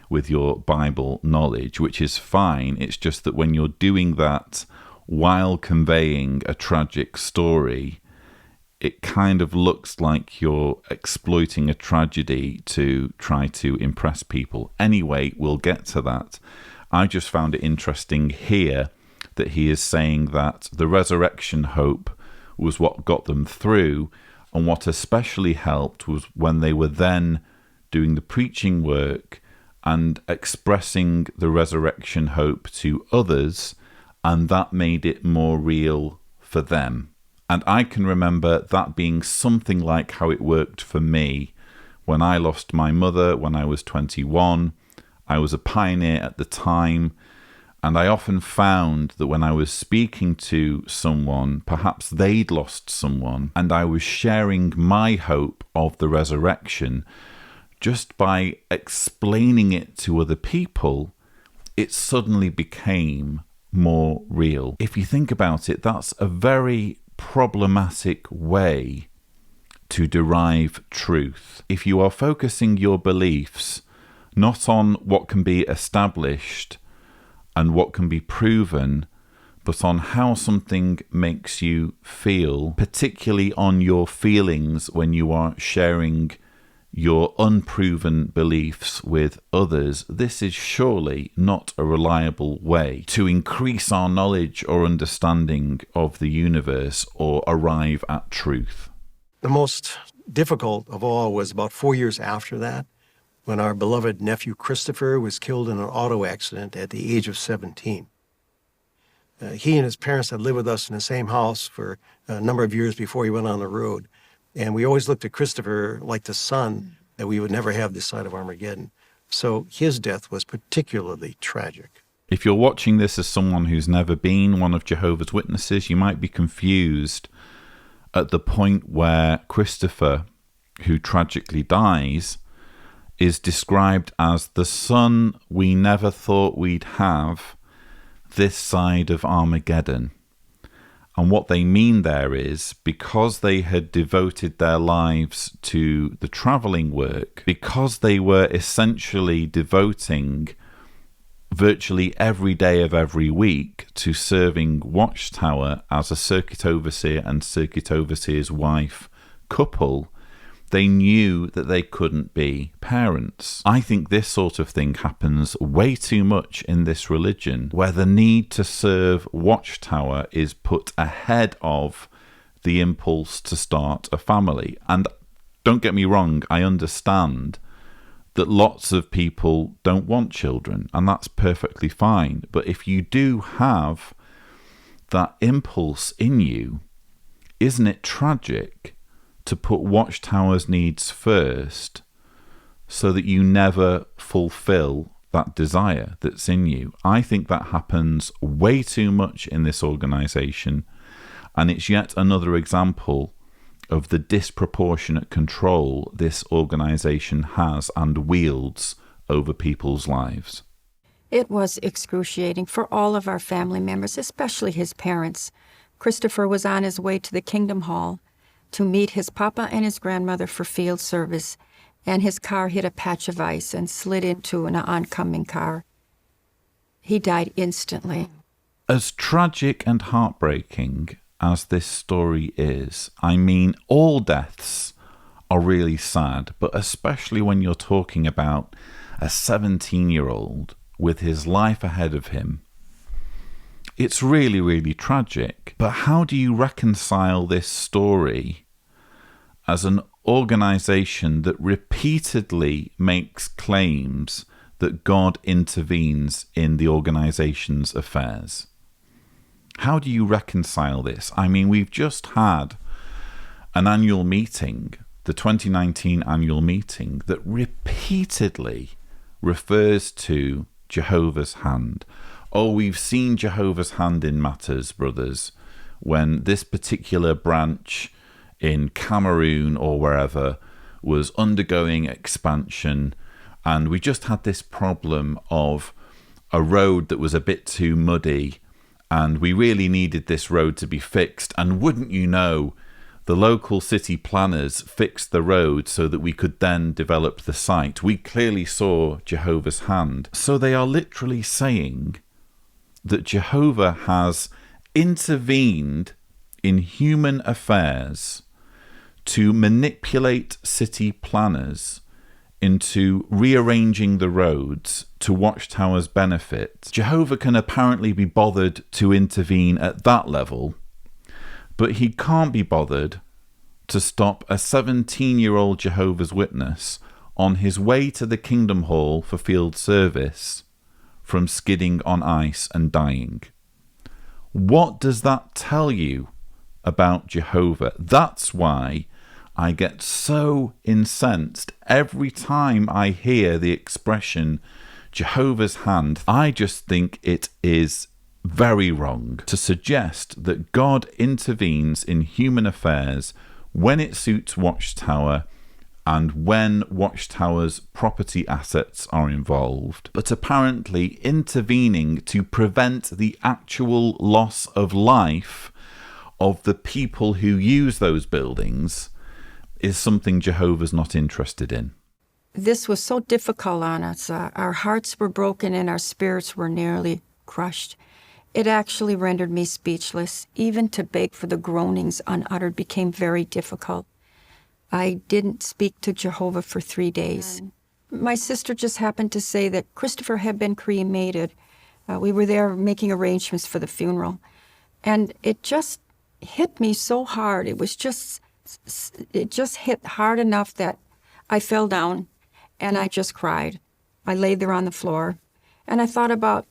with your Bible knowledge, which is fine. It's just that when you're doing that while conveying a tragic story, it kind of looks like you're exploiting a tragedy to try to impress people. Anyway, we'll get to that. I just found it interesting here that he is saying that the resurrection hope was what got them through, and what especially helped was when they were then doing the preaching work and expressing the resurrection hope to others, and that made it more real for them. And I can remember that being something like how it worked for me when I lost my mother when I was 21. I was a pioneer at the time, and I often found that when I was speaking to someone, perhaps they'd lost someone, and I was sharing my hope of the resurrection, just by explaining it to other people, it suddenly became more real. If you think about it, that's a very problematic way to derive truth. If you are focusing your beliefs not on what can be established and what can be proven, but on how something makes you feel, particularly on your feelings when you are sharing your unproven beliefs with others. This is surely not a reliable way to increase our knowledge or understanding of the universe or arrive at truth. The most difficult of all was about 4 years after that, when our beloved nephew Christopher was killed in an auto accident at the age of 17. He and his parents had lived with us in the same house for a number of years before he went on the road. And we always looked at Christopher like the son that we would never have this side of Armageddon. So his death was particularly tragic. If you're watching this as someone who's never been one of Jehovah's Witnesses, you might be confused at the point where Christopher, who tragically dies, is described as the son we never thought we'd have this side of Armageddon. And what they mean there is, because they had devoted their lives to the travelling work, because they were essentially devoting virtually every day of every week to serving Watchtower as a circuit overseer and circuit overseer's wife couple, they knew that they couldn't be parents. I think this sort of thing happens way too much in this religion, where the need to serve Watchtower is put ahead of the impulse to start a family. And don't get me wrong, I understand that lots of people don't want children, and that's perfectly fine. But if you do have that impulse in you, isn't it tragic to put Watchtower's needs first so that you never fulfill that desire that's in you? I think that happens way too much in this organisation, and it's yet another example of the disproportionate control this organisation has and wields over people's lives. It was excruciating for all of our family members, especially his parents. Christopher was on his way to the Kingdom Hall to meet his papa and his grandmother for field service, and his car hit a patch of ice and slid into an oncoming car. He died instantly. As tragic and heartbreaking as this story is, I mean, all deaths are really sad, but especially when you're talking about a 17-year-old with his life ahead of him, it's really, really tragic. But how do you reconcile this story as an organisation that repeatedly makes claims that God intervenes in the organisation's affairs? How do you reconcile this? I mean, we've just had an annual meeting, the 2019 annual meeting, that repeatedly refers to Jehovah's hand. Oh, we've seen Jehovah's hand in matters, brothers, when this particular branch in Cameroon or wherever was undergoing expansion, and we just had this problem of a road that was a bit too muddy, and we really needed this road to be fixed. And wouldn't you know, the local city planners fixed the road so that we could then develop the site. We clearly saw Jehovah's hand. So they are literally saying that Jehovah has intervened in human affairs to manipulate city planners into rearranging the roads to Watchtower's benefit. Jehovah can apparently be bothered to intervene at that level, but he can't be bothered to stop a 17-year-old Jehovah's Witness on his way to the Kingdom Hall for field service from skidding on ice and dying. What does that tell you about Jehovah? That's why I get so incensed every time I hear the expression Jehovah's hand. I just think it is very wrong to suggest that God intervenes in human affairs when it suits Watchtower and when Watchtower's property assets are involved, but apparently intervening to prevent the actual loss of life of the people who use those buildings is something Jehovah's not interested in. this was so difficult on us. Our hearts were broken and our spirits were nearly crushed. It actually rendered me speechless. Even to beg for the groanings unuttered became very difficult. I didn't speak to Jehovah for 3 days. My sister just happened to say that Christopher had been cremated. We were there making arrangements for the funeral. And it just hit me so hard. It just hit hard enough that I fell down and I just cried. I laid there on the floor and I thought about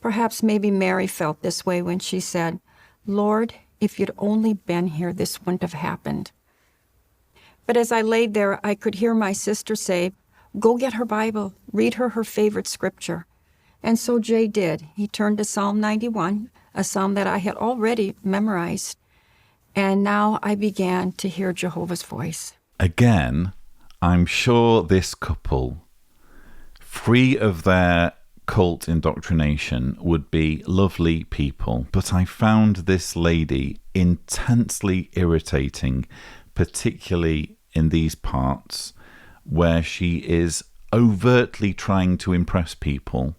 perhaps maybe Mary felt this way when she said, "Lord, if you'd only been here, this wouldn't have happened." But as I laid there, I could hear my sister say, "Go get her Bible, read her favorite scripture." And so Jay did. He turned to Psalm 91, a psalm that I had already memorized. And now I began to hear Jehovah's voice. Again, I'm sure this couple, free of their cult indoctrination, would be lovely people. But I found this lady intensely irritating, particularly in these parts where she is overtly trying to impress people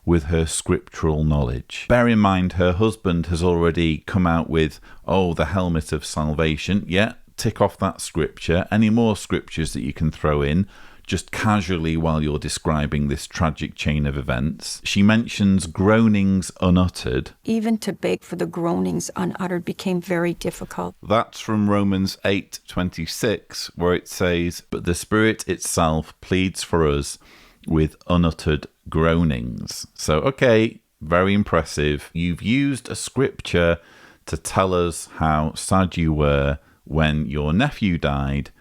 with her scriptural knowledge. Bear in mind, her husband has already come out with, the helmet of salvation. Yeah, tick off that scripture. Any more scriptures that you can throw in, just casually while you're describing this tragic chain of events. She mentions groanings unuttered. Even to beg for the groanings unuttered became very difficult. That's from Romans 8:26, where it says, "But the Spirit itself pleads for us with unuttered groanings." So, okay, very impressive. You've used a scripture to tell us how sad you were when your nephew died.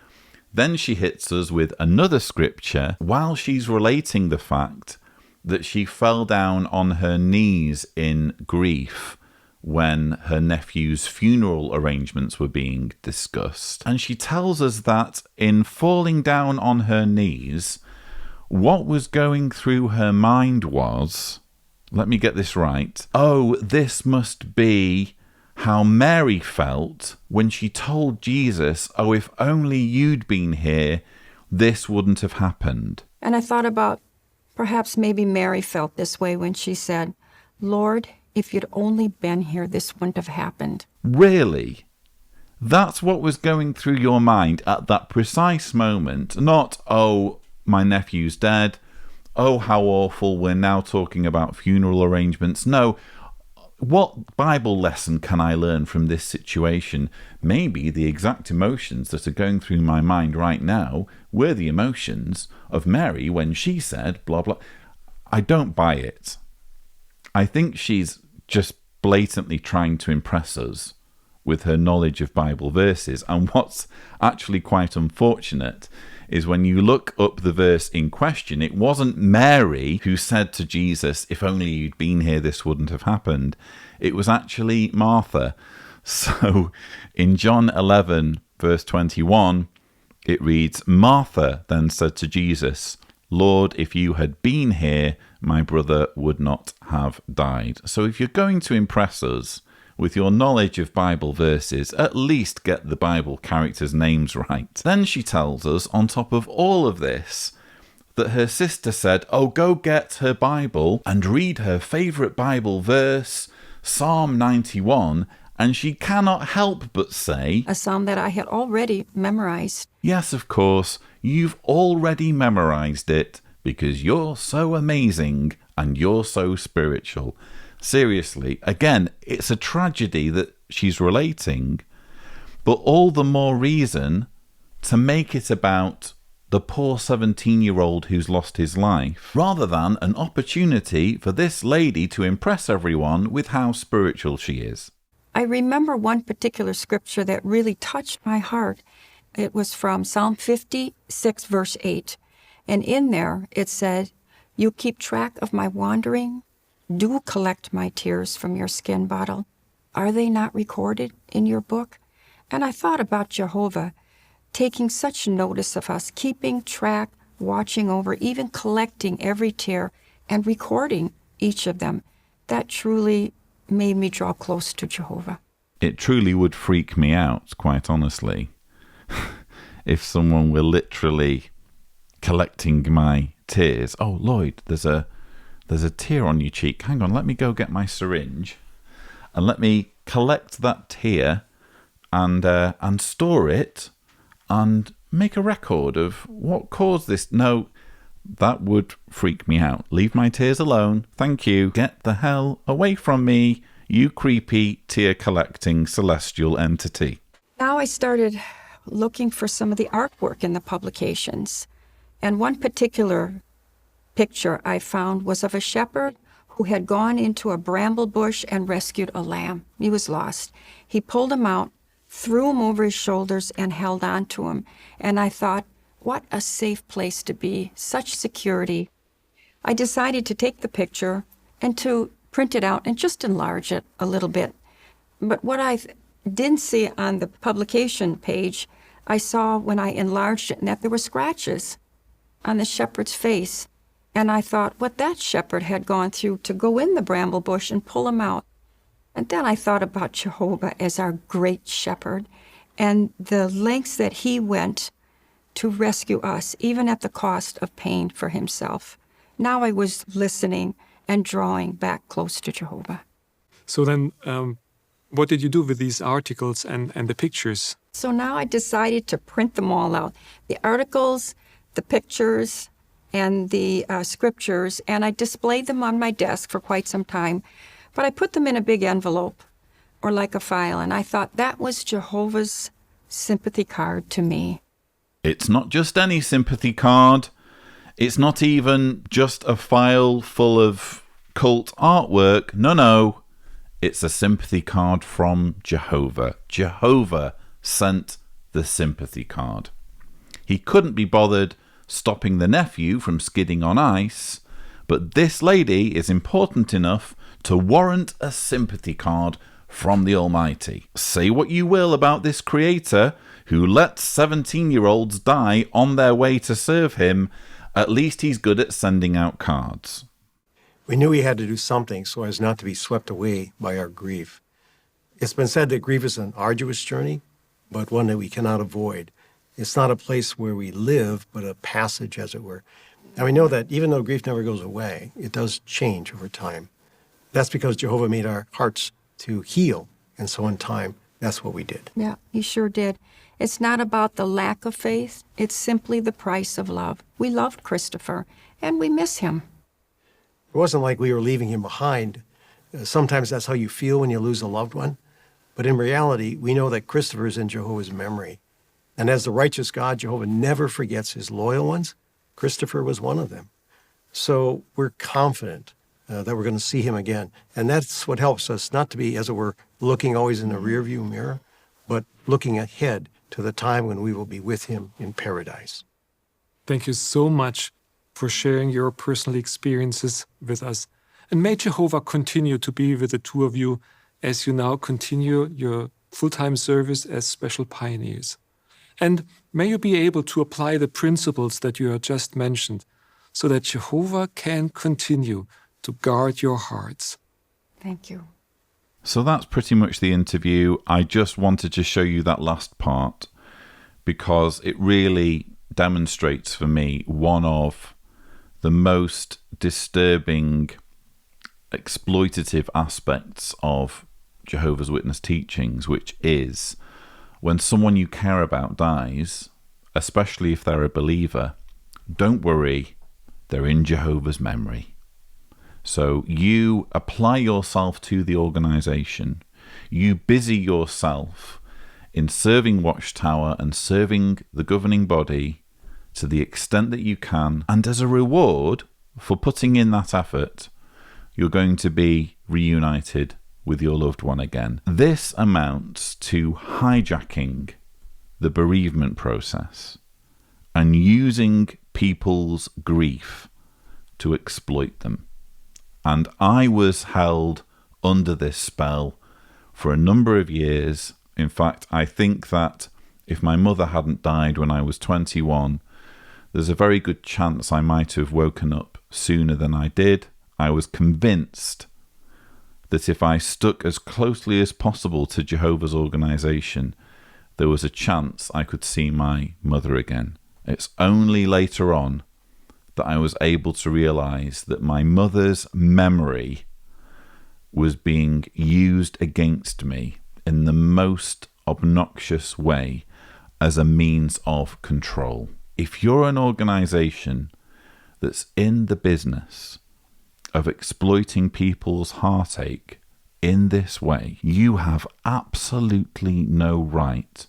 Then she hits us with another scripture while she's relating the fact that she fell down on her knees in grief when her nephew's funeral arrangements were being discussed. And she tells us that in falling down on her knees, what was going through her mind was, let me get this right, this must be how Mary felt when she told Jesus, if only you'd been here, this wouldn't have happened. And I thought about perhaps maybe Mary felt this way when she said, "Lord, if you'd only been here, this wouldn't have happened." Really? That's what was going through your mind at that precise moment? Not, my nephew's dead. How awful, we're now talking about funeral arrangements. No. What Bible lesson can I learn from this situation? Maybe the exact emotions that are going through my mind right now were the emotions of Mary when she said blah, blah. I don't buy it. I think she's just blatantly trying to impress us with her knowledge of Bible verses. And what's actually quite unfortunate is when you look up the verse in question, it wasn't Mary who said to Jesus, "If only you'd been here, this wouldn't have happened." It was actually Martha. So in John 11, verse 21, it reads, "Martha then said to Jesus, 'Lord, if you had been here, my brother would not have died.'" So if you're going to impress us with your knowledge of Bible verses, at least get the Bible characters' names right. Then she tells us, on top of all of this, that her sister said, go get her Bible and read her favourite Bible verse, Psalm 91, and she cannot help but say, a psalm that I had already memorized. Yes, of course, you've already memorized it because you're so amazing and you're so spiritual. Seriously, again, it's a tragedy that she's relating, but all the more reason to make it about the poor 17-year-old who's lost his life, rather than an opportunity for this lady to impress everyone with how spiritual she is. I remember one particular scripture that really touched my heart. It was from Psalm 56, verse 8. And in there it said, "You keep track of my wandering. Do collect my tears from your skin bottle. Are they not recorded in your book?" And I thought about Jehovah taking such notice of us, keeping track, watching over, even collecting every tear and recording each of them. That truly made me draw close to Jehovah. It truly would freak me out, quite honestly, if someone were literally collecting my tears. Oh, Lloyd, there's a tear on your cheek. Hang on, let me go get my syringe and let me collect that tear and store it and make a record of what caused this. No, that would freak me out. Leave my tears alone. Thank you. Get the hell away from me, you creepy tear-collecting celestial entity. Now I started looking for some of the artwork in the publications. And one particular picture I found was of a shepherd who had gone into a bramble bush and rescued a lamb. He was lost. He pulled him out, threw him over his shoulders, and held on to him. And I thought, what a safe place to be, such security. I decided to take the picture and to print it out and just enlarge it a little bit. But what I didn't see on the publication page, I saw when I enlarged it, and that there were scratches on the shepherd's face. And I thought what that shepherd had gone through to go in the bramble bush and pull him out. And then I thought about Jehovah as our great shepherd and the lengths that he went to rescue us, even at the cost of pain for himself. Now I was listening and drawing back close to Jehovah. So then, what did you do with these articles and the pictures? So now I decided to print them all out. The articles, the pictures, and the scriptures, and I displayed them on my desk for quite some time. But I put them in a big envelope, or like a file, and I thought that was Jehovah's sympathy card to me. It's not just any sympathy card. It's not even just a file full of cult artwork. No. It's a sympathy card from Jehovah. Jehovah sent the sympathy card. He couldn't be bothered stopping the nephew from skidding on ice, but this lady is important enough to warrant a sympathy card from the Almighty. Say what you will about this creator who lets 17-year-olds die on their way to serve him, at least he's good at sending out cards. We knew we had to do something so as not to be swept away by our grief. It's been said that grief is an arduous journey, but one that we cannot avoid. It's not a place where we live, but a passage, as it were. And we know that even though grief never goes away, it does change over time. That's because Jehovah made our hearts to heal, and so in time, that's what we did. Yeah, he sure did. It's not about the lack of faith. It's simply the price of love. We loved Christopher, and we miss him. It wasn't like we were leaving him behind. Sometimes that's how you feel when you lose a loved one. But in reality, we know that Christopher is in Jehovah's memory. And as the righteous God, Jehovah never forgets his loyal ones. Christopher was one of them. So we're confident that we're going to see him again. And that's what helps us not to be, as it were, looking always in the rearview mirror, but looking ahead to the time when we will be with him in paradise. Thank you so much for sharing your personal experiences with us. And may Jehovah continue to be with the two of you as you now continue your full-time service as special pioneers. And may you be able to apply the principles that you have just mentioned so that Jehovah can continue to guard your hearts. Thank you. So that's pretty much the interview. I just wanted to show you that last part because it really demonstrates for me one of the most disturbing, exploitative aspects of Jehovah's Witness teachings, which is when someone you care about dies, especially if they're a believer, don't worry, they're in Jehovah's memory. So you apply yourself to the organization, you busy yourself in serving Watchtower and serving the governing body to the extent that you can, and as a reward for putting in that effort, you're going to be reunited with your loved one again. This amounts to hijacking the bereavement process and using people's grief to exploit them. And I was held under this spell for a number of years. In fact, I think that if my mother hadn't died when I was 21, there's a very good chance I might have woken up sooner than I did. I was convinced that if I stuck as closely as possible to Jehovah's organization, there was a chance I could see my mother again. It's only later on that I was able to realize that my mother's memory was being used against me in the most obnoxious way as a means of control. If you're an organization that's in the business of exploiting people's heartache in this way, you have absolutely no right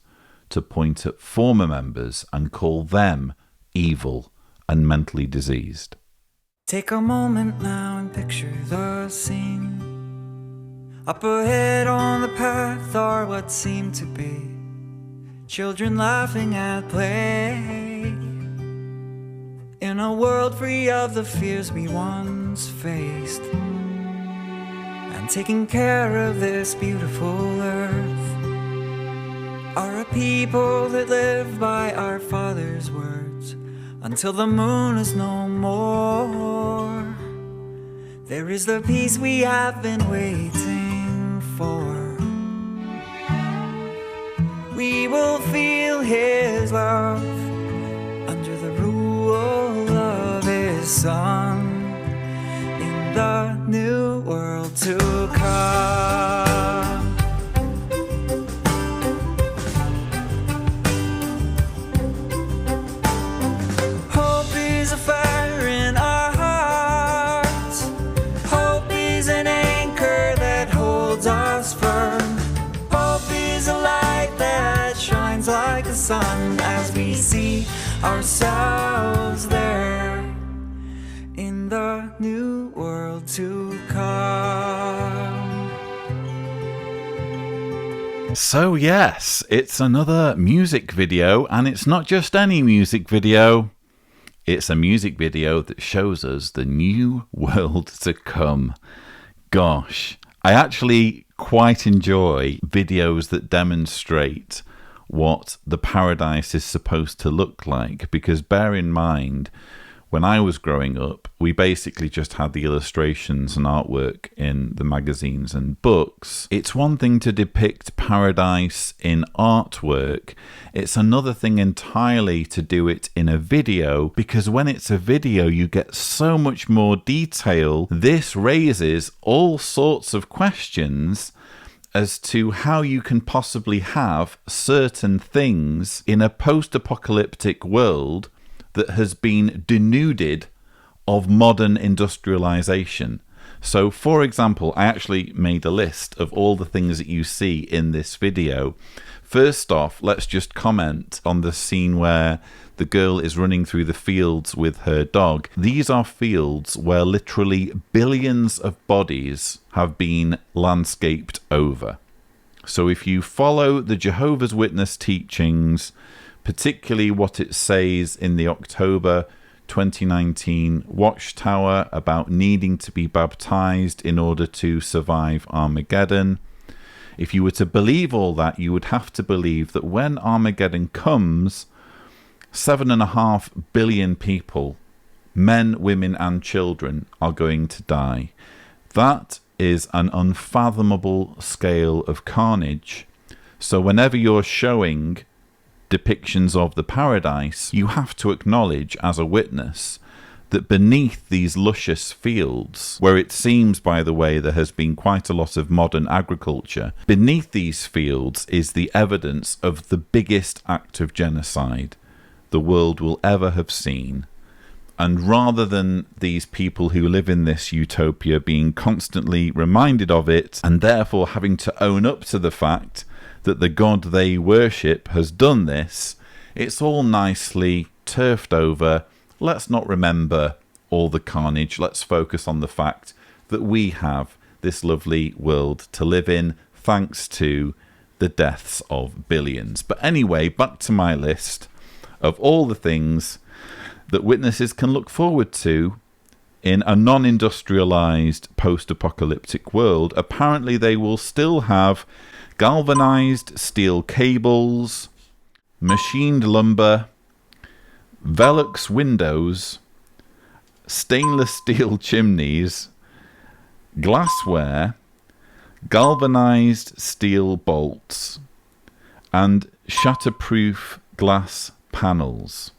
to point at former members and call them evil and mentally diseased. Take a moment now and picture the scene. Up ahead on the path are what seem to be children laughing at play. In a world free of the fears we once faced, and taking care of this beautiful earth are a people that live by our Father's words until the moon is no more. There is the peace we have been waiting for. We will feel His love under the rule of His Son in the new world to come. Hope is a fire in our hearts. Hope is an anchor that holds us firm. Hope is a light that shines like the sun as we see ourselves there in the new world to come. So yes, it's another music video, and it's not just any music video. It's a music video that shows us the new world to come. Gosh, I actually quite enjoy videos that demonstrate what the paradise is supposed to look like, because bear in mind, when I was growing up, we basically just had the illustrations and artwork in the magazines and books. It's one thing to depict paradise in artwork. It's another thing entirely to do it in a video, because when it's a video, you get so much more detail. This raises all sorts of questions as to how you can possibly have certain things in a post-apocalyptic world that has been denuded of modern industrialization. So, for example, I actually made a list of all the things that you see in this video. First off, let's just comment on the scene where the girl is running through the fields with her dog. These are fields where literally billions of bodies have been landscaped over. So if you follow the Jehovah's Witness teachings, particularly what it says in the October 2019 Watchtower about needing to be baptized in order to survive Armageddon, if you were to believe all that, you would have to believe that when Armageddon comes, 7.5 billion people, men, women and children, are going to die. That is an unfathomable scale of carnage. So whenever you're showing depictions of the paradise, you have to acknowledge as a witness that beneath these luscious fields, where it seems, by the way, there has been quite a lot of modern agriculture, beneath these fields is the evidence of the biggest act of genocide the world will ever have seen. And rather than these people who live in this utopia being constantly reminded of it, and therefore having to own up to the fact that the God they worship has done this, it's all nicely turfed over. Let's not remember all the carnage. Let's focus on the fact that we have this lovely world to live in, thanks to the deaths of billions. But anyway, back to my list of all the things that witnesses can look forward to in a non-industrialized post-apocalyptic world. Apparently they will still have galvanized steel cables, machined lumber, Velux windows, stainless steel chimneys, glassware, galvanized steel bolts, and shatterproof glass panels.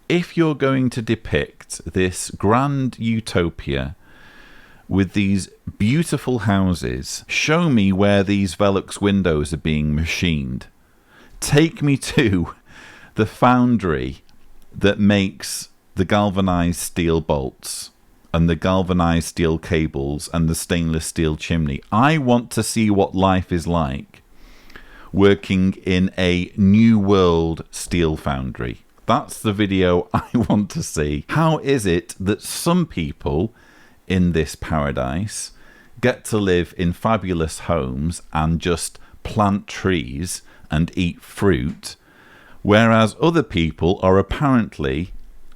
if you're going to depict this grand utopia with these beautiful houses, show me where these Velux windows are being machined. Take me to the foundry that makes the galvanized steel bolts and the galvanized steel cables and the stainless steel chimney. I want to see what life is like working in a new world steel foundry. That's the video I want to see. How is it that some people in this paradise get to live in fabulous homes and just plant trees and eat fruit, whereas other people are apparently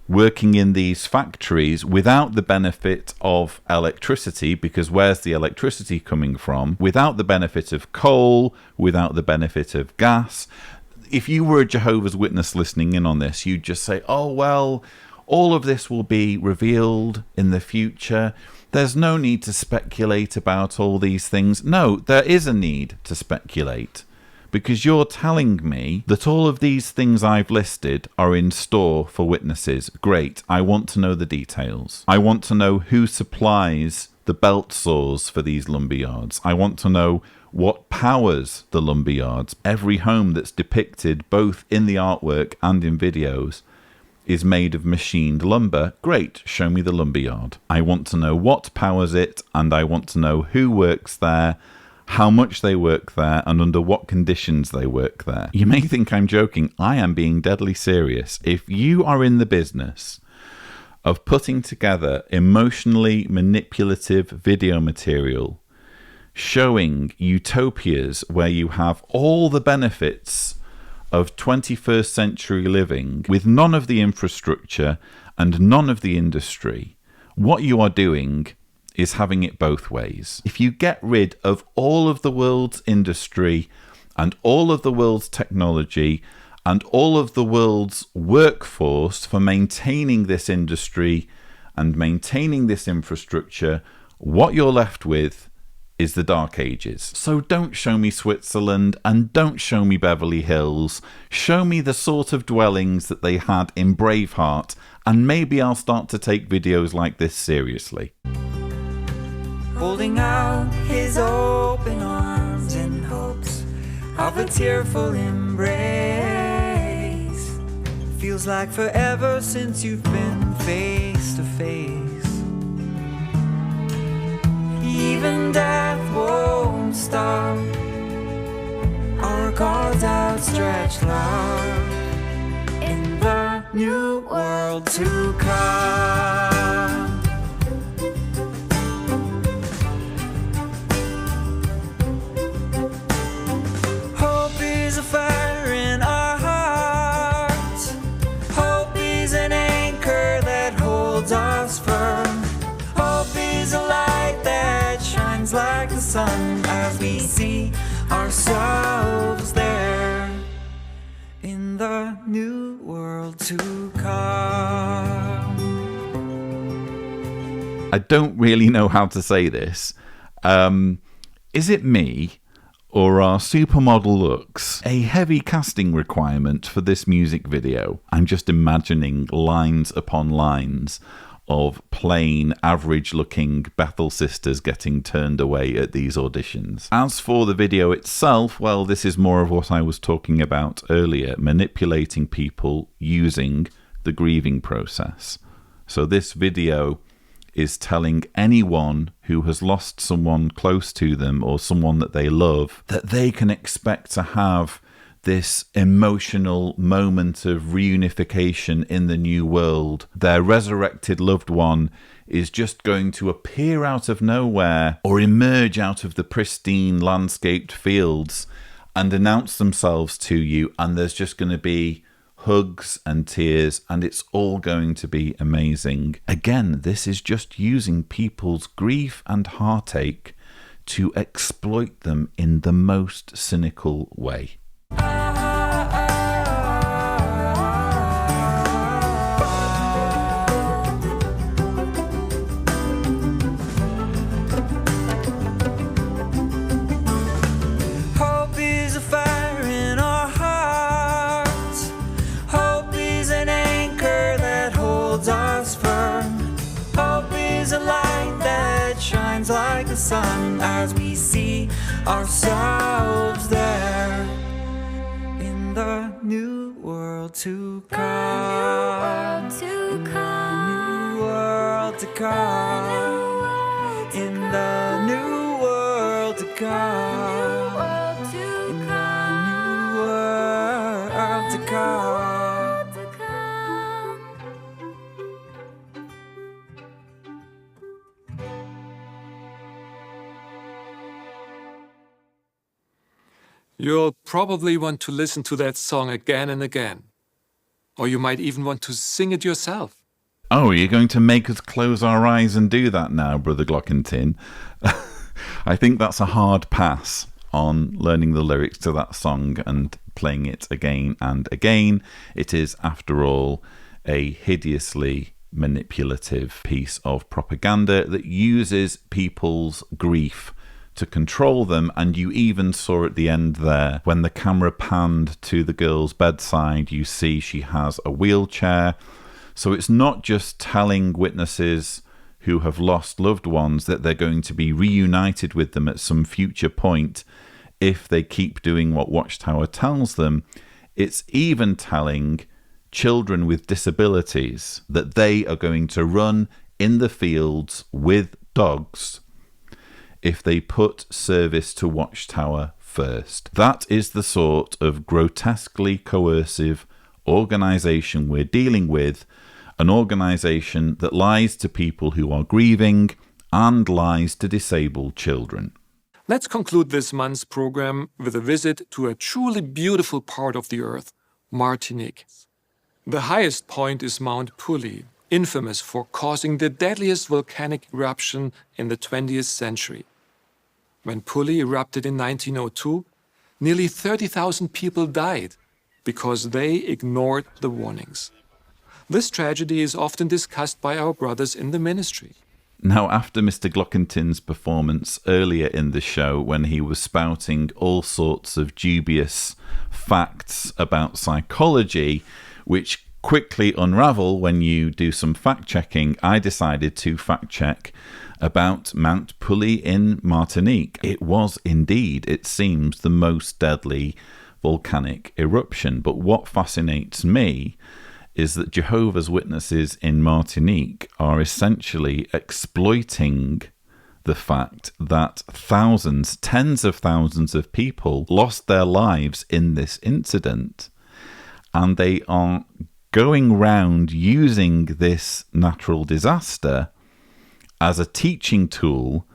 working in these factories without the benefit of electricity, because where's the electricity coming from? Without the benefit of coal, without the benefit of gas. If you were a Jehovah's Witness listening in on this, you'd just say, oh, well, all of this will be revealed in the future. There's no need to speculate about all these things. No, there is a need to speculate, because you're telling me that all of these things I've listed are in store for witnesses. Great. I want to know the details. I want to know who supplies the belt saws for these lumberyards. I want to know what powers the lumberyards. Every home that's depicted both in the artwork and in videos is made of machined lumber. Great, show me the lumberyard. I want to know what powers it, and I want to know who works there, how much they work there, and under what conditions they work there. You may think I'm joking. I am being deadly serious. If you are in the business of putting together emotionally manipulative video material showing utopias where you have all the benefits of 21st century living with none of the infrastructure and none of the industry, what you are doing is having it both ways. If you get rid of all of the world's industry and all of the world's technology and all of the world's workforce for maintaining this industry and maintaining this infrastructure, what you're left with is the Dark Ages. So don't show me Switzerland and don't show me Beverly Hills. Show me the sort of dwellings that they had in Braveheart, and maybe I'll start to take videos like this seriously. Holding out his open arms in hopes of a tearful embrace. Feels like forever since you've been face to face. Even death won't stop our God's outstretched love in the new world to come. Hope is a fire in our hearts. Hope is an anchor that holds us firm. Hope is a light that shines like the sun as we see ourselves there in the new world to come. I don't really know how to say this. Is it me, or are supermodel looks a heavy casting requirement for this music video? I'm just imagining lines upon lines of plain, average-looking Bethel sisters getting turned away at these auditions. As for the video itself, well, this is more of what I was talking about earlier, manipulating people using the grieving process. So this video is telling anyone who has lost someone close to them or someone that they love that they can expect to have this emotional moment of reunification in the new world. Their resurrected loved one is just going to appear out of nowhere or emerge out of the pristine landscaped fields and announce themselves to you, and there's just going to be hugs and tears, and it's all going to be amazing. Again, this is just using people's grief and heartache to exploit them in the most cynical way. Hope is a fire in our hearts. Hope is an anchor that sun as we see ourselves there in the new world to come. New world to come. In the new world to come. In the new world to come. You'll probably want to listen to that song again and again. Or you might even want to sing it yourself. Oh, you're going to make us close our eyes and do that now, Brother Glockentin? I think that's a hard pass on learning the lyrics to that song and playing it again and again. It is, after all, a hideously manipulative piece of propaganda that uses people's grief to control them. And you even saw at the end there, when the camera panned to the girl's bedside, you see she has a wheelchair. So it's not just telling witnesses who have lost loved ones that they're going to be reunited with them at some future point if they keep doing what Watchtower tells them. It's even telling children with disabilities that they are going to run in the fields with dogs if they put service to Watchtower first. That is the sort of grotesquely coercive organisation we're dealing with, an organisation that lies to people who are grieving and lies to disabled children. Let's conclude this month's program with a visit to a truly beautiful part of the earth, Martinique. The highest point is Mount Pully, infamous for causing the deadliest volcanic eruption in the 20th century. When Pully erupted in 1902, nearly 30,000 people died because they ignored the warnings. This tragedy is often discussed by our brothers in the ministry. Now, after Mr. Glockentin's performance earlier in the show, when he was spouting all sorts of dubious facts about psychology, which quickly unravel when you do some fact-checking, I decided to fact-check about Mount Pully in Martinique. It was indeed, it seems, the most deadly volcanic eruption. But what fascinates me is that Jehovah's Witnesses in Martinique are essentially exploiting the fact that thousands, tens of thousands of people lost their lives in this incident. And they are going round using this natural disaster as a teaching tool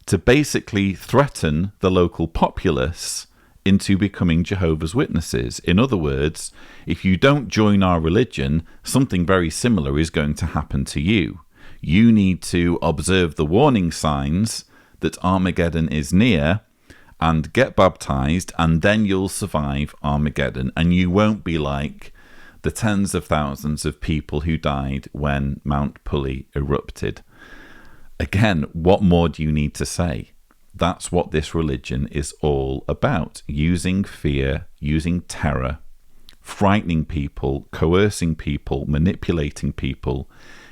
to basically threaten the local populace into becoming Jehovah's Witnesses. In other words, if you don't join our religion, something very similar is going to happen to you. You need to observe the warning signs that Armageddon is near and get baptized, and then you'll survive Armageddon, and you won't be like the tens of thousands of people who died when Mount Pully erupted. Again, what more do you need to say? That's what this religion is all about. Using fear, using terror, frightening people, coercing people, manipulating people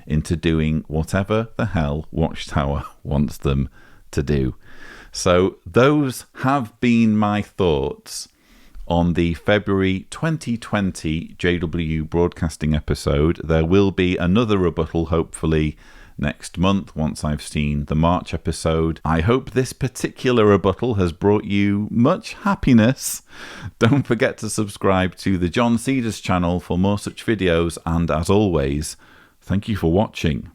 into doing whatever the hell Watchtower wants them to do. So those have been my thoughts on the February 2020 JW Broadcasting episode. There will be another rebuttal, hopefully, next month once I've seen the March episode. I hope this particular rebuttal has brought you much happiness. Don't forget to subscribe to the John Cedars channel for more such videos, and as always, thank you for watching.